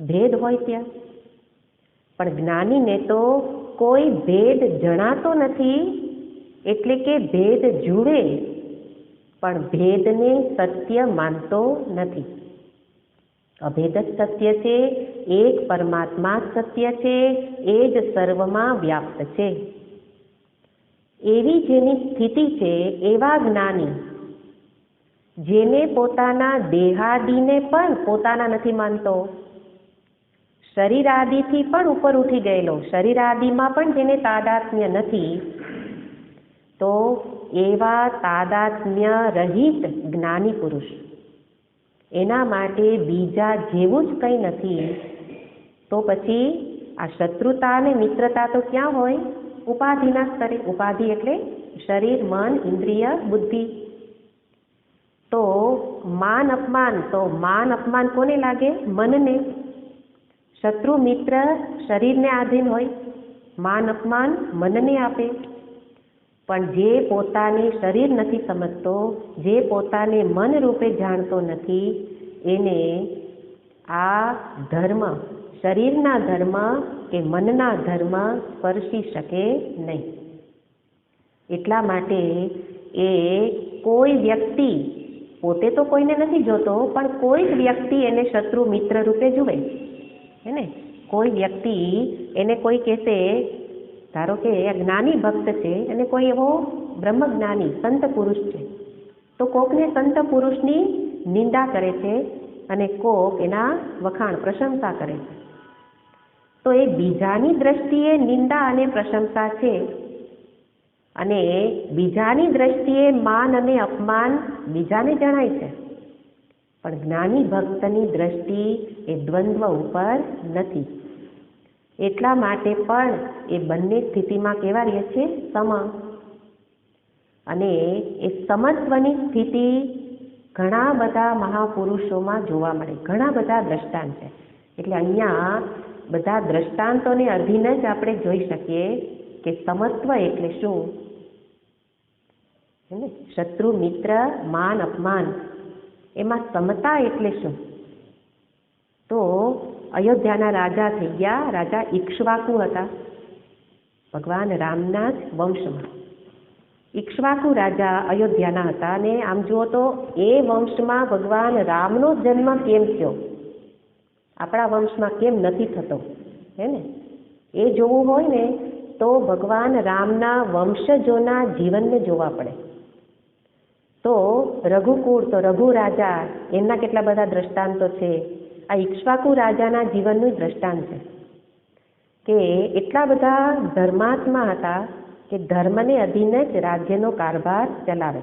A: ભેદ હોય ત્યાં. પણ જ્ઞાનીને તો કોઈ ભેદ જણાતો નથી, એટલે કે ભેદ જુએ પણ ભેદને સત્ય માનતો નથી. અભેદ જ સત્ય છે, એક પરમાત્મા સત્ય છે, એ જ સર્વમાં વ્યાપ્ત છે. એવી જેની સ્થિતિ છે એવા જ્ઞાની, જેને પોતાના દેહાદિને પણ પોતાના નથી માનતો, શરીરાદિથી પણ ઉપર ઉઠી ગયેલો, શરીરાદિમાં પણ જેને તાદાત્મ્ય નથી, તો એવા તાદાત્મ્ય રહિત જ્ઞાની પુરુષ, એના માટે બીજા જેવું જ કંઈ નથી. તો પછી આ શત્રુતા અને મિત્રતા તો ક્યાં હોય? ઉપાધિના સ્તરે. ઉપાધિ એટલે શરીર, મન, ઇન્દ્રિય, બુદ્ધિ. તો માન અપમાન કોને લાગે? મનને. શત્રુ મિત્ર શરીરને આધીન હોય, માન અપમાન મનને આપે. પણ જે પોતાને શરીર નથી સમજતો, જે પોતાને મન રૂપે જાણતો નથી, એને આ ધર્મ, શરીરના ધર્મ કે મનના ધર્મ સ્પર્શી શકે નહીં. એટલા માટે એ કોઈ વ્યક્તિ, પોતે તો કોઈને નથી જોતો, પણ કોઈ જ વ્યક્તિ એને શત્રુ મિત્ર રૂપે જુએ. હે ને? કોઈ વ્યક્તિ એને કોઈ કહેશે, ધારો કે જ્ઞાની ભક્ત છે અને કોઈ એવો બ્રહ્મજ્ઞાની સંત પુરુષ છે, તો કોકને સંત પુરુષની નિંદા કરે છે અને કોક એના વખાણ, પ્રશંસા કરે છે. તો એ બીજાની દ્રષ્ટિએ નિંદા અને પ્રશંસા છે, અને બીજાની દ્રષ્ટિએ માન અને અપમાન બીજાને જણાય છે. પણ જ્ઞાની ભક્તની દ્રષ્ટિ એ દ્વંદ્વ ઉપર નથી. એટલા માટે પણ એ બંને સ્થિતિમાં કેવા રહે છે? સમ. અને એ સમત્વની સ્થિતિ ઘણા બધા મહાપુરુષોમાં જોવા મળે, ઘણા બધા દ્રષ્ટાંત છે. એટલે અહીંયા બધા દ્રષ્ટાંતોને અધીન જ આપણે જોઈ શકીએ કે સમત્વ એટલે શું. શત્રુ મિત્ર, માન અપમાન, એમાં સમતા એટલે શું? તો અયોધ્યાના રાજા થઈ ગયા, રાજા ઇક્ષ્વાકુ હતા, ભગવાન રામના જ વંશમાં. ઇક્ષ્વાકુ રાજા અયોધ્યાના હતા, અને આમ જુઓ તો એ વંશમાં ભગવાન રામનો જન્મ કેમ થયો, આપણા વંશમાં કેમ નથી થતો? હે ને? એ જોવું હોય ને તો ભગવાન રામના વંશજોના જીવનને જોવા પડે. તો રઘુકુળ, તો રઘુ રાજા, એમના કેટલા બધા દ્રષ્ટાંતો છે. આ ઇક્ષ્વાકુ રાજાના જીવનનું દ્રષ્ટાંત છે કે એટલા બધા ધર્માત્મા હતા કે ધર્મને અધીન જ રાજ્યનો કારભાર ચલાવે.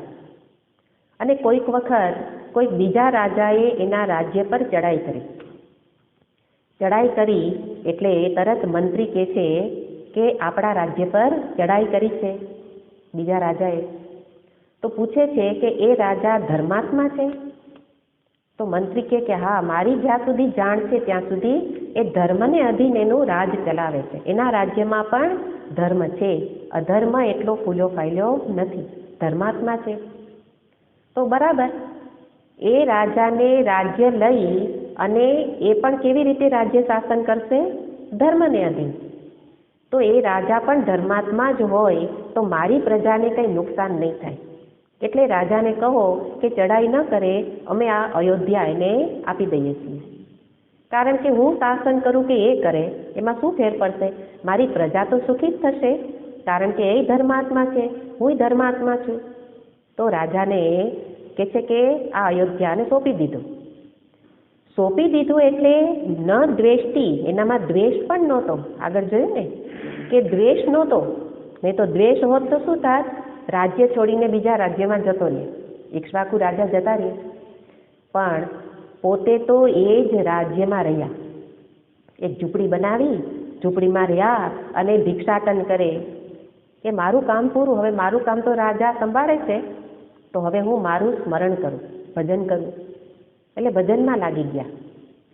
A: અને કોઈક વખત કોઈક બીજા રાજાએ એના રાજ્ય પર ચડાઈ કરી એટલે તરત મંત્રી કહે છે કે આપણા રાજ્ય પર ચડાઈ કરી છે બીજા રાજાએ. તો પૂછે છે કે એ રાજા ધર્માત્મા છે? તો મંત્રી કહે કે હા, મારી જ્યાં સુધી જાણ છે ત્યાં સુધી એ ધર્મને અધીન એનું રાજ ચલાવે છે, એના રાજ્યમાં પણ ધર્મ છે, અધર્મ એટલો ફૂલ્યો ફાલ્યો નથી, ધર્માત્મા છે. તો બરાબર, એ રાજાને રાજ્ય લઈ અને એ પણ કેવી રીતે રાજ્ય શાસન કરશે? ધર્મને અધીન. તો એ રાજા પણ ધર્માત્મા જ હોય તો મારી પ્રજાને કંઈ નુકસાન નહીં થાય. એટલે રાજાને કહો કે ચડાઈ ન કરે, અમે આ અયોધ્યા એને આપી દઈએ છીએ. કારણ કે હું શાસન કરું કે એ કરે એમાં શું ફેર પડશે? મારી પ્રજા તો સુખી જ થશે, કારણ કે એ ધર્માત્મા છે, હું ધર્માત્મા છું. તો રાજાને કહે છે કે આ અયોધ્યાને સોંપી દીધું. સોંપી દીધું એટલે ન દ્વેષથી, એનામાં દ્વેષ પણ નહોતો. આગળ જોયું ને કે દ્વેષ નહોતો, નહીં તો દ્વેષ હોત તો શું થાત? રાજ્ય છોડીને બીજા રાજ્યમાં જતો રહે, ઇક્ષ્વાકુ રાજા જતા રહે. પણ પોતે તો એ જ રાજ્યમાં રહ્યા, એક ઝૂંપડી બનાવી, ઝૂંપડીમાં રહ્યા અને ભિક્ષાટન કરે કે મારું કામ પૂરું, હવે મારું કામ તો રાજા સંભાળે છે, તો હવે હું મારું સ્મરણ કરું, ભજન કરું. એટલે ભજનમાં લાગી ગયા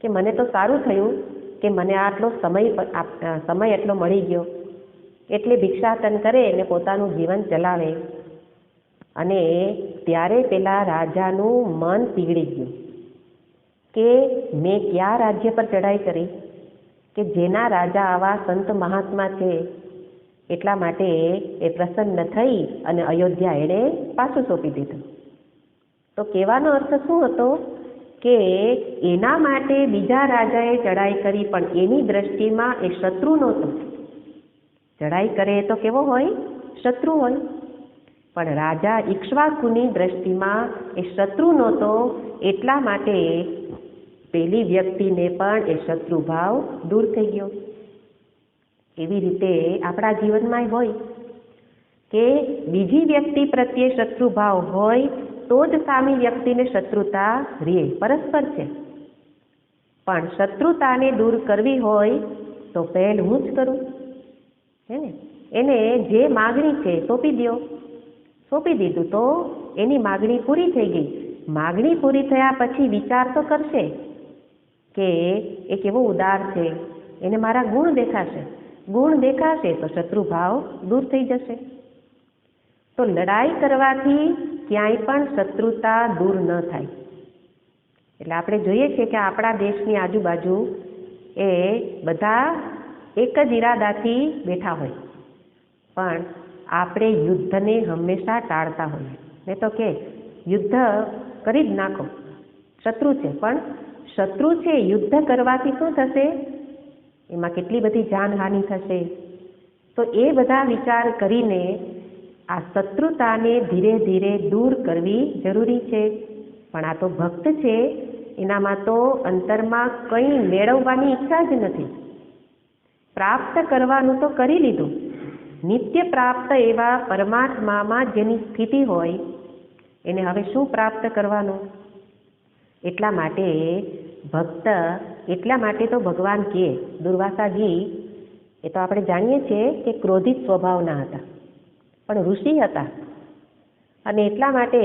A: કે મને તો સારું થયું કે મને આટલો સમય એટલો મળી ગયો. એટલે ભિક્ષાટન કરે અને પોતાનું જીવન ચલાવે. અને ત્યારે પેલા રાજાનું મન પીગળી ગયું કે મેં ક્યાં રાજ્ય પર ચડાઈ કરી કે જેના રાજા આવા સંત મહાત્મા છે. એટલા માટે એ પ્રસન્ન થઈ અને અયોધ્યા એણે પાછું સોંપી દીધું. તો કહેવાનો અર્થ શું હતો કે એના માટે બીજા રાજાએ ચડાઈ કરી, પણ એની દ્રષ્ટિમાં એ શત્રુ નહોતો. ચડાઈ કરે તો કેવો હોય? શત્રુ હોય. પણ રાજા ઇક્ષ્વાકુની દ્રષ્ટિમાં એ શત્રુ નહોતો, એટલા માટે પેલી વ્યક્તિને પણ એ શત્રુભાવ દૂર થઈ ગયો. એવી રીતે આપણા જીવનમાં હોય કે બીજી વ્યક્તિ પ્રત્યે શત્રુભાવ હોય તો જ સામી વ્યક્તિને શત્રુતા રહે, પરસ્પર છે. પણ શત્રુતાને દૂર કરવી હોય તો પહેલ હું જ કરું, હે ને? એને જે માગણી છે સોંપી દો. સોંપી દીધું તો એની માગણી પૂરી થઈ ગઈ. માગણી પૂરી થયા પછી વિચાર તો કરશે કે એ કેવો ઉદાર છે, એને મારા ગુણ દેખાશે. ગુણ દેખાશે તો શત્રુભાવ દૂર થઈ જશે. તો લડાઈ કરવાથી ક્યાંય પણ શત્રુતા દૂર ન થાય. એટલે આપણે જોઈએ છીએ કે આપણા દેશની આજુબાજુ એ બધા એક જ ઈરાદાથી બેઠા હોય, પણ આપણે યુદ્ધને હંમેશા ટાળતા હોઈએ. નહીં તો કે યુદ્ધ કરી જ નાખો, શત્રુ છે. પણ શત્રુ છે, યુદ્ધ કરવાથી શું થશે? એમાં કેટલી બધી જાનહાનિ થશે. તો એ બધા વિચાર કરીને આ શત્રુતાને ધીરે ધીરે દૂર કરવી જરૂરી છે. પણ આ તો ભક્ત છે, એનામાં તો અંતરમાં કંઈ મેળવવાની ઈચ્છા જ નથી. પ્રાપ્ત કરવાનું તો કરી લીધું. નિત્ય પ્રાપ્ત એવા પરમાત્મામાં જેની સ્થિતિ હોય એને હવે શું પ્રાપ્ત કરવાનું? એટલા માટે ભક્ત, એટલા માટે તો ભગવાન કહે, દુર્વાસાજી એ તો આપણે જાણીએ છીએ કે ક્રોધિત સ્વભાવના હતા, પણ ઋષિ હતા. અને એટલા માટે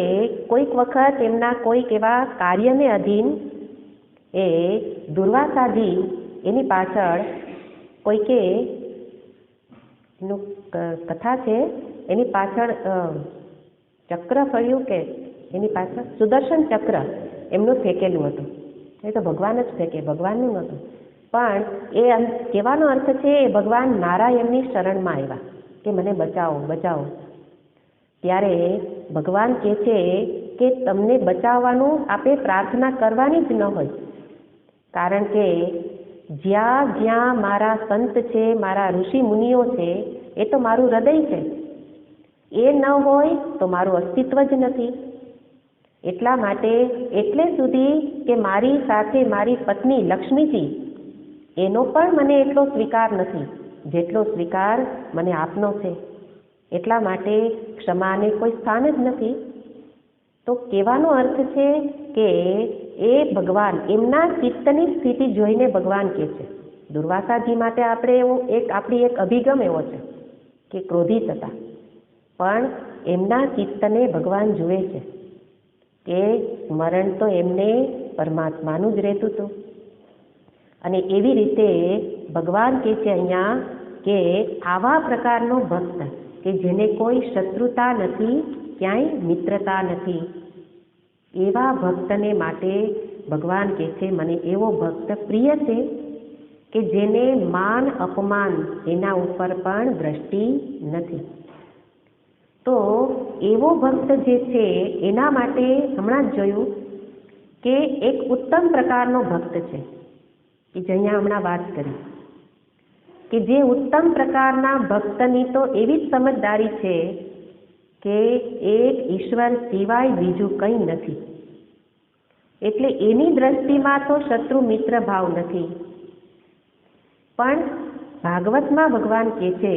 A: કોઈક વખત એમના કોઈક એવા કાર્યને અધીન એ દુર્વાસાજી એની પાછળ કોઈકે એનું કથા છે, એની પાછળ ચક્ર ફર્યું કે એની પાછળ સુદર્શન ચક્ર એમનું ફેંકેલું હતું. એ તો ભગવાન જ ફેંકે, ભગવાનનું નહોતું. પણ એ કહેવાનો અર્થ છે ભગવાન નારાયણની શરણમાં આવ્યા કે મને બચાવો, બચાવો. ત્યારે ભગવાન કહે છે કે તમને બચાવવાનું આપણે પ્રાર્થના કરવાની જ ન હોય, કારણ કે જ્યાં જ્યાં મારા સંત છે, મારા ઋષિ મુનિઓ છે, એ તો મારું હૃદય છે. એ ન હોય તો મારું અસ્તિત્વ જ નથી. એટલા માટે એટલે સુધી કે મારી સાથે મારી પત્ની લક્ષ્મીજી, એનો પણ મને એટલો સ્વીકાર નથી જેટલો સ્વીકાર મને આપનો છે. એટલા માટે ક્ષમાને કોઈ સ્થાન જ નથી. તો કહેવાનો અર્થ છે કે એ ભગવાન એમના ચિત્તની સ્થિતિ જોઈને ભગવાન કહે છે. દુર્વાસાજી માટે આપણી એક અભિગમ એવો છે કે ક્રોધિત હતા, પણ એમના ચિત્તને ભગવાન જુએ છે કે સ્મરણ તો એમને પરમાત્માનું જ રહેતું હતું. અને એવી રીતે ભગવાન કહે છે અહીંયા કે આવા પ્રકારનો ભક્ત કે જેને કોઈ શત્રુતા નથી, ક્યાંય મિત્રતા નથી, એવા ભક્તને માટે ભગવાન કહે છે મને એવો ભક્ત પ્રિય છે કે જેને માન અપમાન એના ઉપર પણ દ્રષ્ટિ નથી. તો એવો ભક્ત જે છે એના માટે હમણાં જ જોયું કે એક ઉત્તમ પ્રકારનો ભક્ત છે કે જે અહીંયા હમણાં વાત કરી કે જે ઉત્તમ પ્રકારના ભક્તની તો એવી જ સમજદારી છે કે એક ઈશ્વર સિવાય બીજું કંઈ નથી. એટલે એની દ્રષ્ટિમાં તો શત્રુ મિત્ર ભાવ નથી. પણ ભાગવતમાં ભગવાન કહે છે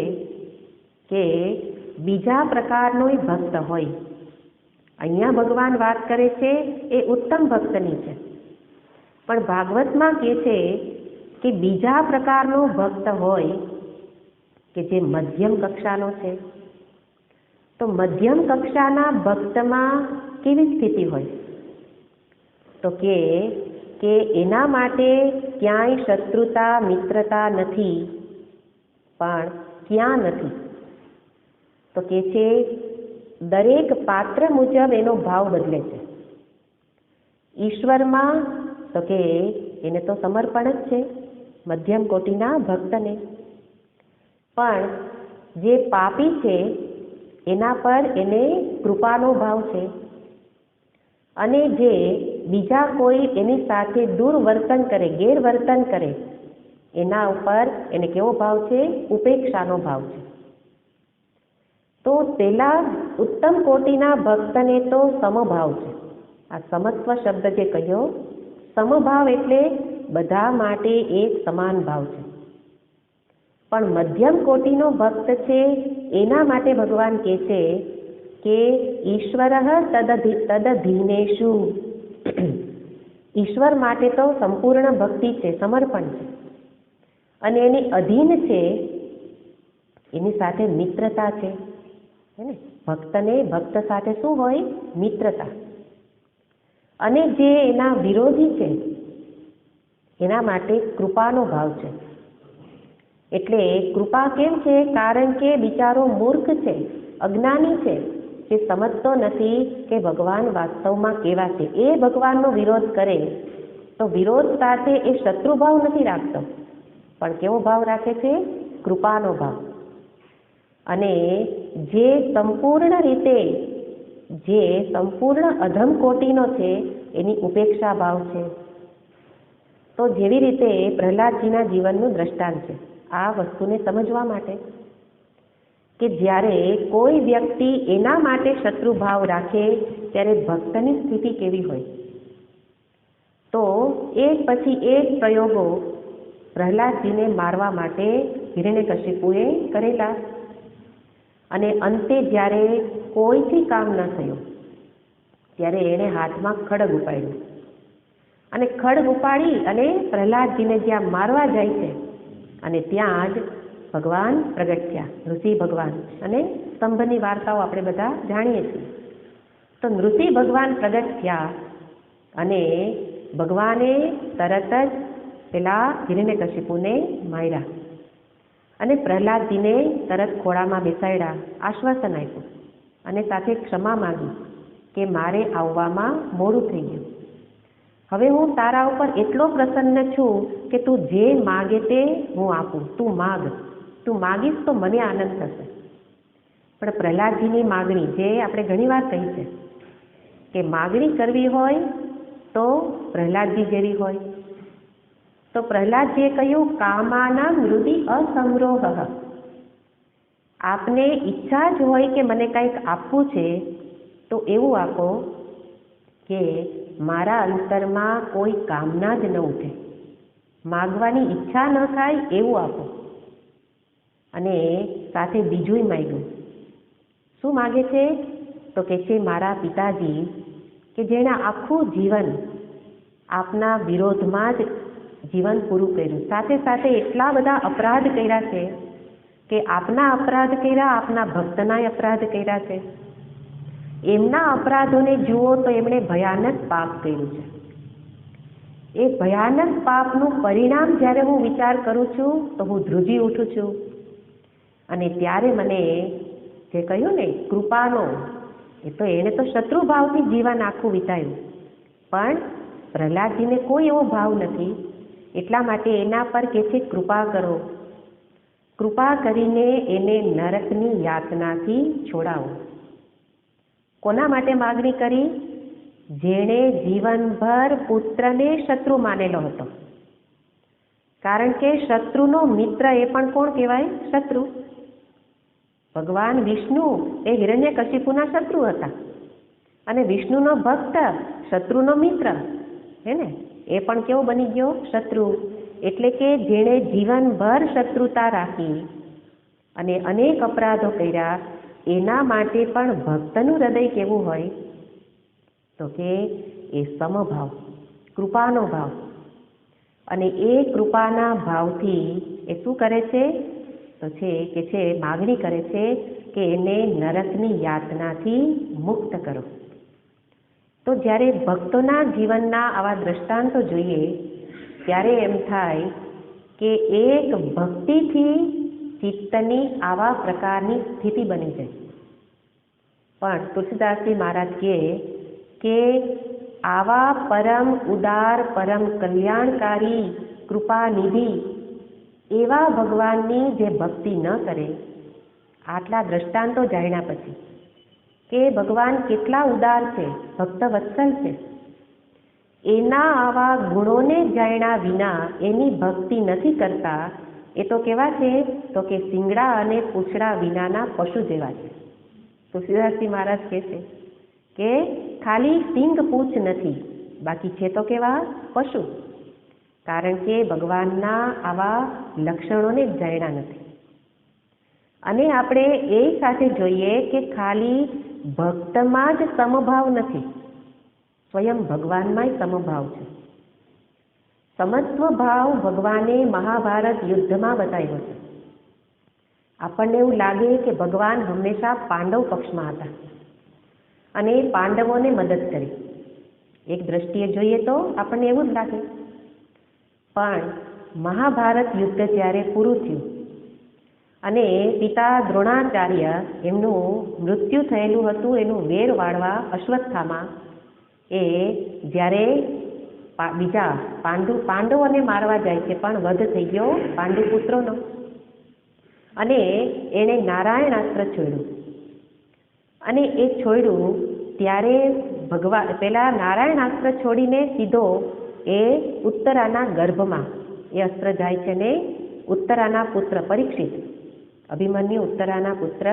A: કે બીજા પ્રકારનો ભક્ત હોય. અહીંયા ભગવાન વાત કરે છે એ ઉત્તમ ભક્તની છે, પણ ભાગવતમાં કહે છે કે બીજા પ્રકારનો ભક્ત હોય કે જે મધ્યમ કક્ષાનો છે. તો મધ્યમ કક્ષાના ભક્તમાં કેવી સ્થિતિ હોય? તો કે એના માટે ક્યાંય શત્રુતા મિત્રતા નથી. પણ ક્યાં નથી? તો કે છે દરેક પાત્ર મુજબ એનો ભાવ બદલે છે. ઈશ્વરમાં તો કે એને તો સમર્પણ જ છે મધ્યમ કોટીના ભક્તને, પણ જે પાપી છે એના પર એને કૃપાનો ભાવ છે, અને જે બીજા કોઈ એની સાથે દુર્વર્તન કરે, ગેરવર્તન કરે, એના ઉપર એને કેવો ભાવ છે? ઉપેક્ષાનો ભાવ છે. તો પેલા ઉત્તમ કોટીના ભક્તને તો સમભાવ છે. આ સમત્વ શબ્દ જે કહ્યો, સમભાવ એટલે બધા માટે એક સમાન ભાવ છે. પણ મધ્યમ કોટીનો ભક્ત છે એના માટે ભગવાન કહે છે કે ઈશ્વર તદધીનેષુ, ઈશ્વર માટે તો સંપૂર્ણ ભક્તિ છે, સમર્પણ છે, અને એની અધીન છે, એની સાથે મિત્રતા છે. હે ને? ભક્તને ભક્ત સાથે શું હોય? મિત્રતા. અને જે એના વિરોધી છે એના માટે કૃપાનો ભાવ છે. એટલે કૃપા કેમ છે? કારણ કે બિચારો મૂર્ખ છે, અજ્ઞાની છે, જે સમજતો નથી કે ભગવાન વાસ્તવમાં કેવા છે. એ ભગવાનનો વિરોધ કરે તો વિરોધ સાથે એ શત્રુભાવ નથી રાખતો, પણ કેવો ભાવ રાખે છે? કૃપાનો ભાવ. અને જે સંપૂર્ણ રીતે, જે સંપૂર્ણ અધમ કોટીનો છે એની ઉપેક્ષા ભાવ છે. તો જેવી રીતે પ્રહલાદજીના જીવનનું દ્રષ્ટાંત છે આ વસ્તુને સમજવા માટે, કે જ્યારે કોઈ વ્યક્તિ એના માટે શત્રુભાવ રાખે ત્યારે ભક્તની સ્થિતિ કેવી હોય. તો એક પછી એક પ્રયોગો પ્રહલાદજીને મારવા માટે હિરણ્યકશિપુએ કરેલા, અને અંતે જ્યારે કોઈથી કામ ન થયું ત્યારે એણે હાથમાં ખડગ ઉપાડ્યું, અને ખડગ ઉપાડી અને પ્રહલાદજીને જ્યાં મારવા જાય છે અને ત્યાં જ ભગવાન પ્રગટ થયા, નૃસિંહ ભગવાન. અને સ્તંભની વાર્તાઓ આપણે બધા જાણીએ છીએ. તો નૃસિંહ ભગવાન પ્રગટ થયા અને ભગવાને તરત જ પેલા હિરણ્યકશિપુને માર્યા, અને પ્રહલાદજીને તરત ખોળામાં બેસાડ્યા, આશ્વાસન આપ્યું, અને સાથે ક્ષમા માંગી કે મારે આવવામાં મોડું થઈ ગયું. હવે હું તારા ઉપર એટલો પ્રસન્ન છું કે તું જે માગે તે હું આપું, તું માગ, તું માગીશ તો મને આનંદ થશે. પણ પ્રહલાદજીની માગણી, જે આપણે ઘણી વાર કહી છે કે માગણી કરવી હોય તો પ્રહલાદજી જેવી હોય. તો પ્રહલાદજીએ કહ્યું કામાના મૃદિ અસમરોહ. આપને ઈચ્છા જ હોય કે મને કંઈક આપવું છે તો એવું આપો કે મારા અંતરમાં કોઈ કામના જ ન ઉઠે, માગવાની ઈચ્છા ન થાય એવું આપો. અને સાથે બીજું માગ્યું. શું માગે છે? તો કે છે મારા પિતાજી કે જેણે આખું જીવન આપના વિરોધમાં જ જીવન પૂરું કર્યું, સાથે સાથે એટલા બધા અપરાધ કર્યા છે કે આપના અપરાધ કર્યા, આપના ભક્તનાય અપરાધ કર્યા છે. એમના અપરાધોને જુઓ તો એમણે ભયાનક પાપ કર્યું છે. એ ભયાનક પાપનું પરિણામ જ્યારે હું વિચાર કરું છું તો હું ધ્રુજી ઉઠું છું અને ત્યારે મને જે કહ્યું ને કૃપાનો, એ તો એણે તો શત્રુભાવથી જીવન આખું વિતાયું, પણ પ્રહલાદજીને કોઈ એવો ભાવ નથી, એટલા માટે એના પર કહે છે કૃપા કરો, કૃપા કરીને એને નરકની યાતનાથી છોડાવો. કોના માટે માગણી કરી? જેણે જીવનભર પુત્રને શત્રુ માનેલો હતો. કારણ કે શત્રુનો મિત્ર એ પણ કોણ કહેવાય? શત્રુ. ભગવાન વિષ્ણુ એ હિરણ્યકશિપુના શત્રુ હતા, અને વિષ્ણુનો ભક્ત શત્રુનો મિત્ર, હે ને? એ પણ કેવો બની ગયો? શત્રુ. એટલે કે જેણે જીવનભર શત્રુતા રાખી અને અનેક અપરાધો કર્યા, એના માટે પણ ભક્તનું હૃદય કેવું હોય? તો કે એ સમભાવ, કૃપાનો ભાવ. અને એ કૃપાના ભાવથી એ શું કરે છે? તો છે માગણી કરે છે કે એને નરકની યાતનાથી મુક્ત કરો. તો જ્યારે ભક્તોના જીવનના આવા દ્રષ્ટાંતો જોઈએ ત્યારે એમ થાય કે એક ભક્તિથી ચિત્તની આવા પ્રકારની સ્થિતિ બની જાય. પણ તુલસીદાસજી મહારાજ કહે કે આવા પરમ ઉદાર, પરમ કલ્યાણકારી, કૃપાનિધિ એવા ભગવાનની જે ભક્તિ ન કરે, આટલા દ્રષ્ટાંતો જાણ્યા પછી કે ભગવાન કેટલા ઉદાર છે, ભક્ત વત્સલ છે, એના આવા ગુણોને જાણ્યા વિના એની ભક્તિ નથી કરતા, એ તો કેવા છે? તો કે શિંગડા અને પૂંછડા વિનાના પશુ જેવા છે. તુલસીદાસજી મહારાજ કહે છે કે ખાલી સિંગ પૂંછ નથી, બાકી છે તો કેવા? પશુ. કારણ કે ભગવાનના આવા લક્ષણોને જ જાણ્યા નથી. અને આપણે એ સાથે જોઈએ કે ખાલી ભક્તમાં જ સમભાવ નથી, સ્વયં ભગવાનમાંય સમભાવ છે. સમત્વ ભાવ ભગવાને મહાભારત યુદ્ધમાં બતાવ્યો છે. આપણને એવું લાગે કે ભગવાન હંમેશા પાંડવ પક્ષમાં હતા અને પાંડવોને મદદ કરી. એક દ્રષ્ટિએ જોઈએ તો આપણને એવું જ લાગે. પણ મહાભારત યુદ્ધ જ્યારે પૂરું થયું અને પિતા દ્રોણાચાર્ય એમનું મૃત્યુ થયેલું હતું, એનું વેર વાળવા અશ્વત્થામા એ જ્યારે બીજા પાંડવોને મારવા જાય છે, પણ વધ થઈ ગયો પાંડુપુત્રોનો, અને એણે નારાયણાસ્ત્ર છોડ્યું. અને એ છોડ્યું ત્યારે ભગવાન પેલા નારાયણાસ્ત્ર છોડીને સીધો એ ઉત્તરાના ગર્ભમાં એ અસ્ત્ર જાય છે ને ઉત્તરાના પુત્ર પરીક્ષિત, અભિમન્યુ ઉત્તરાના પુત્ર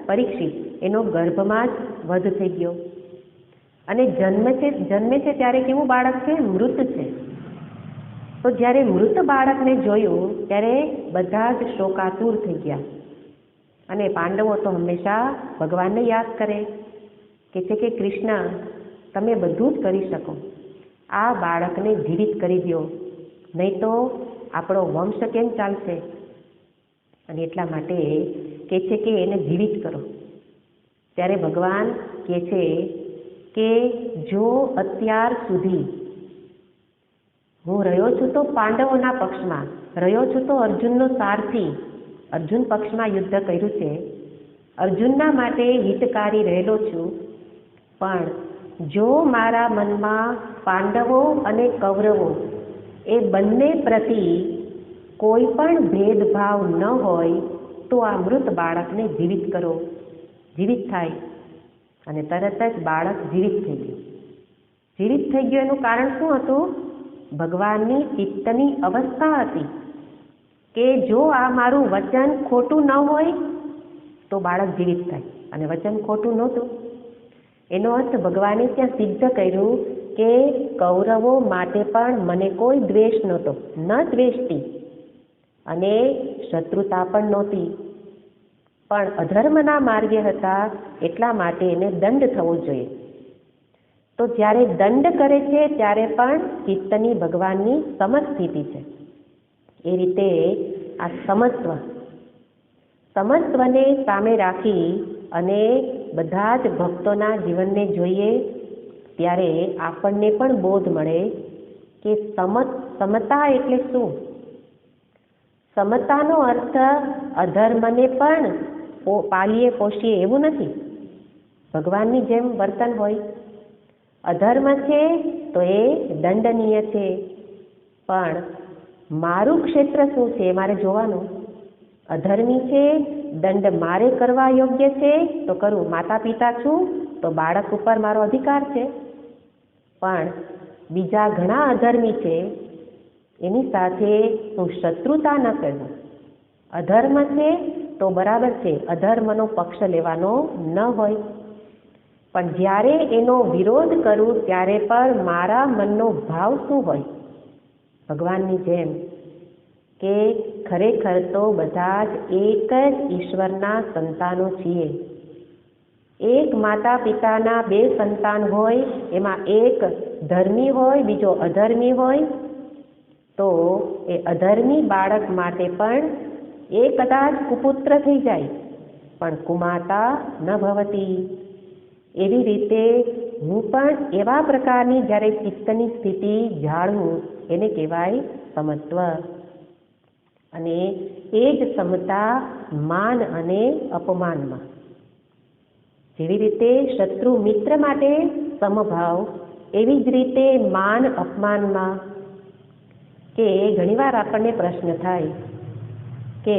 A: પરીક્ષિત એનો ગર્ભમાં જ વધ થઈ ગયો. અને જન્મે છે ત્યારે કેવું બાળક છે? મૃત છે. તો જ્યારે મૃત બાળકને જોયું ત્યારે બધા જ શોકાતુર થઈ ગયા. અને પાંડવો તો હંમેશા ભગવાનને યાદ કરે, કે છે કે કૃષ્ણ તમે બધું જ કરી શકો, આ બાળકને જીવિત કરી દો, નહીં તો આપણો વંશ કેમ ચાલશે? અને એટલા માટે કહે છે કે એને જીવિત કરો. ત્યારે ભગવાન કહે છે કે જો અત્યાર સુધી હું રહ્યો છું તો પાંડવોના પક્ષમાં રહ્યો છું, તો અર્જુનનો સારથી, અર્જુન પક્ષમાં યુદ્ધ કર્યું છે, અર્જુનના માટે હિતકારી રહેલો છું, પણ જો મારા મનમાં પાંડવો અને કૌરવો એ બંને પ્રતિ કોઈ પણ ભેદભાવ ન હોય તો આ મૃત બાળકને જીવિત કરો. જીવિત થાય. અને તરત જ બાળક જીવિત થઈ ગયું. જીવિત થઈ ગયું એનું કારણ શું હતું? ભગવાનની ચિત્તની અવસ્થા હતી કે જો આ મારું વચન ખોટું ન હોય તો બાળક જીવિત થાય, અને વચન ખોટું નહોતું. એનો અર્થ ભગવાને ત્યાં સિદ્ધ કર્યું કે કૌરવો માટે પણ મને કોઈ દ્વેષ નહોતો, ન દ્વેષતી, અને શત્રુતા પણ નહોતી, પણ અધર્મના માર્ગે હતા, એટલા માટે એને દંડ થવો જોઈએ. તો જ્યારે દંડ કરે છે ત્યારે પણ ચિત્તની ભગવાનની સમસ્થિતિ છે. એ રીતે આ સમત્વને સામે રાખી અને બધા જ ભક્તોના જીવનને જોઈએ ત્યારે આપણને પણ બોધ મળે કે સમતા એટલે શું? સમતાનો અર્થ અધર્મને પણ પાલીએ પોષીએ એવું નથી. ભગવાનની જેમ વર્તન હોય. અધર્મ છે તો એ દંડનીય છે, પણ મારું ક્ષેત્ર શું છે મારે જોવાનું. અધર્મી છે, દંડ મારે કરવા યોગ્ય છે તો કરું. માતા પિતા છું તો બાળક ઉપર મારો અધિકાર છે, પણ બીજા ઘણા અધર્મી છે એની સાથે હું શત્રુતા ન કરું. અધર્મ છે તો બરાબર છે, અધર્મનો પક્ષ લેવાનો ન હોય, પણ જ્યારે એનો વિરોધ કરું ત્યારે પણ મારા મનનો ભાવ શું હોય? ભગવાનની જેમ કે ખરેખર તો બધા જ એક જ ઈશ્વરના સંતાનો છીએ. એક માતા પિતાના બે સંતાન હોય, એમાં એક ધર્મી હોય બીજો અધર્મી હોય, તો એ અધર્મી બાળક માટે પણ એ કદાચ કુપુત્ર થઈ જાય પણ કુમાતા ન ભવતી. એવી રીતે હું પણ એવા પ્રકારની જ્યારે ચિત્તની સ્થિતિ જાળવું એને કહેવાય સમત્વ. અને એ જ સમતા માન અને અપમાનમાં. જેવી રીતે શત્રુ મિત્ર માટે સમભાવ, એવી જ રીતે માન અપમાનમાં. કે ઘણીવાર આપણને પ્રશ્ન થાય કે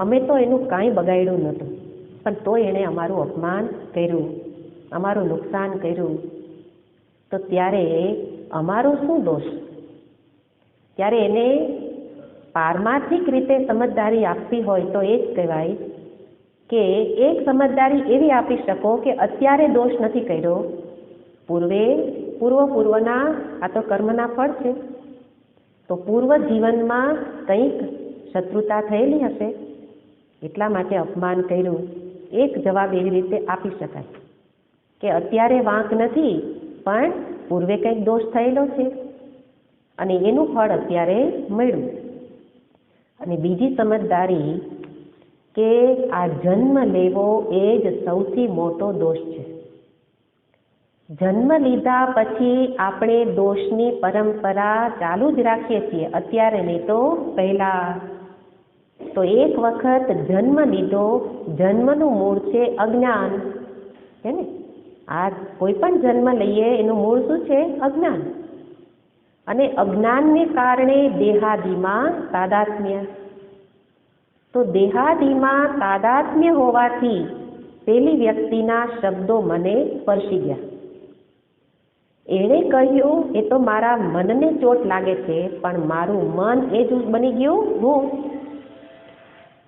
A: અમે તો એનું કાંઈ બગાડ્યું નહોતું, પણ તોય એણે અમારું અપમાન કર્યું, અમારું નુકસાન કર્યું, તો ત્યારે અમારો શું દોષ? ત્યારે એને પારમાર્થિક રીતે સમજદારી આપવી હોય તો એ જ કહેવાય કે એક સમજદારી એવી આપી શકો કે અત્યારે દોષ નથી કર્યો, પૂર્વના આ તો કર્મના ફળ છે, તો પૂર્વ જીવનમાં કંઈક શત્રુતા થયેલી હશે એટલા માટે અપમાન કર્યું. એક જવાબ એવી રીતે આપી શકાય કે અત્યારે વાંક નથી, પણ પૂર્વે કંઈક દોષ થયેલો છે અને એનું ફળ અત્યારે મળ્યું. અને બીજી સમજદારી કે આ જન્મ લેવો એ જ સૌથી મોટો દોષ છે. જન્મ લીધા પછી આપણે દોષની પરંપરા ચાલુ જ રાખીએ છીએ, અત્યારે નહીં તો પહેલા. તો એક વખત જન્મ લીધો, જન્મનું મૂળ છે અજ્ઞાન, છે ને? આ કોઈ પણ જન્મ લઈએ એનું મૂળ શું છે? અજ્ઞાન. અને અજ્ઞાનને કારણે દેહાદિમાં તાદાત્મ્ય. તો દેહાદિમાં તાદાત્મ્ય હોવાથી પેલી વ્યક્તિના શબ્દો મને સ્પર્શી ગયા. એણે કહ્યું એ તો મારા મનને ચોટ લાગે છે, પણ મારું મન એ જ બની ગયું હું.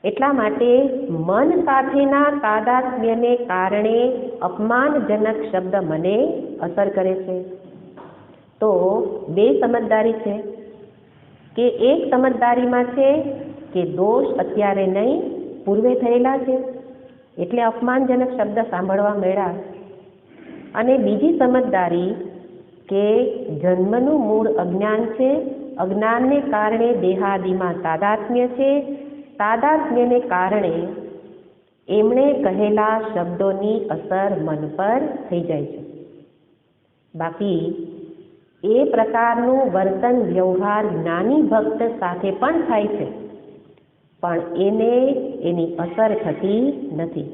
A: એટલા માટે મન સાથેના તાદાત્મ્યને કારણે અપમાનજનક શબ્દ મને અસર કરે છે. તો બે સમજદારી છે કે એક સમજદારીમાં છે કે દોષ અત્યારે નહીં, પૂર્વે થયેલા છે એટલે અપમાનજનક શબ્દ સાંભળવા મળ્યા. અને બીજી સમજદારી કે જન્મનું મૂળ અજ્ઞાન છે, અજ્ઞાનને કારણે દેહાદિમાં તાદાત્મ્ય છે, તાદાત્મ્યને કારણે એમણે કહેલા શબ્દોની અસર મન પર થઈ જાય છે. બાકી એ પ્રકારનું વર્તન વ્યવહાર જ્ઞાની ભક્ત સાથે પણ થાય છે, પણ એને એની અસર થતી નથી.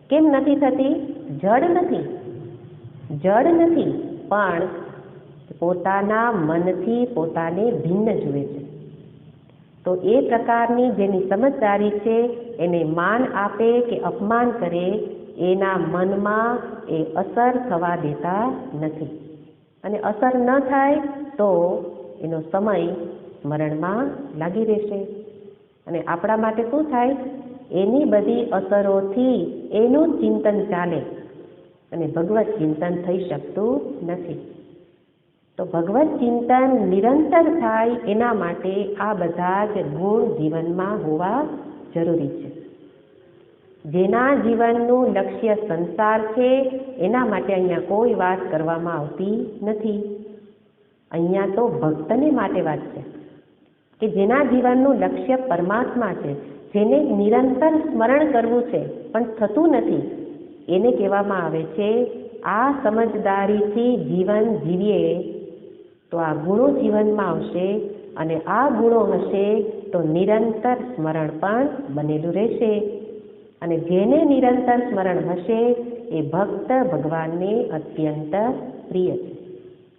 A: કેમ નથી થતી? જડ નથી, પણ પોતાના મનથી પોતાને ભિન્ન જુએ છે. તો એ પ્રકારની જેની સમજદારી છે એને માન આપે કે અપમાન કરે, એના મનમાં એ અસર થવા દેતા નથી. અને અસર ન થાય તો એનો સમય મરણમાં લાગી રહેશે. અને આપણા માટે શું થાય? એની બધી અસરોથી એનું ચિંતન ચાલે અને ભગવત ચિંતન થઈ શકતું નથી. તો ભગવત ચિંતન નિરંતર થાય એના માટે આ બધા જ ગુણ જીવનમાં હોવા જરૂરી છે. જેના જીવનનું લક્ષ્ય સંસાર છે એના માટે અહીંયા કોઈ વાત કરવામાં આવતી નથી. અહીંયા તો ભક્તને માટે વાત છે કે જેના જીવનનું લક્ષ્ય પરમાત્મા છે, જેને નિરંતર સ્મરણ કરવું છે પણ થતું નથી, એને કહેવામાં આવે છે આ સમજદારીથી જીવન જીવીએ તો આ ગુણો જીવનમાં આવશે, અને આ ગુણો હશે तो निरंतर स्मरण पण बनेલું રહેશે અને જેને નિરંતર સ્મરણ હશે એ ભક્ત ભગવાનને અત્યંત પ્રિય છે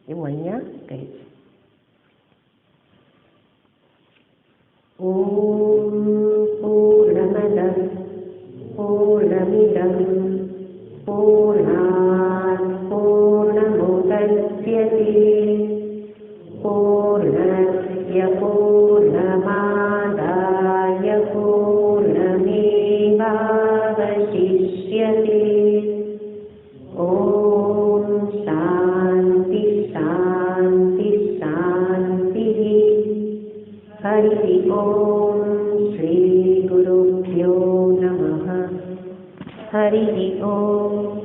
A: એવું અહીંયા કહે છે. ઓમ પૂર્ણમદ પૂર્ણમિદં પૂર્ણાત પૂર્ણમુદચ્યતે પૂર્ણસ્ય પૂર્ણમાદાય પૂર્ણમેવાવશિષ્યતે. ઓમ શાંતિ શાંતિ શાંતિ. હરિ ઓમ શ્રી ગુરુભ્યો નમઃ. હરિ ઓમ.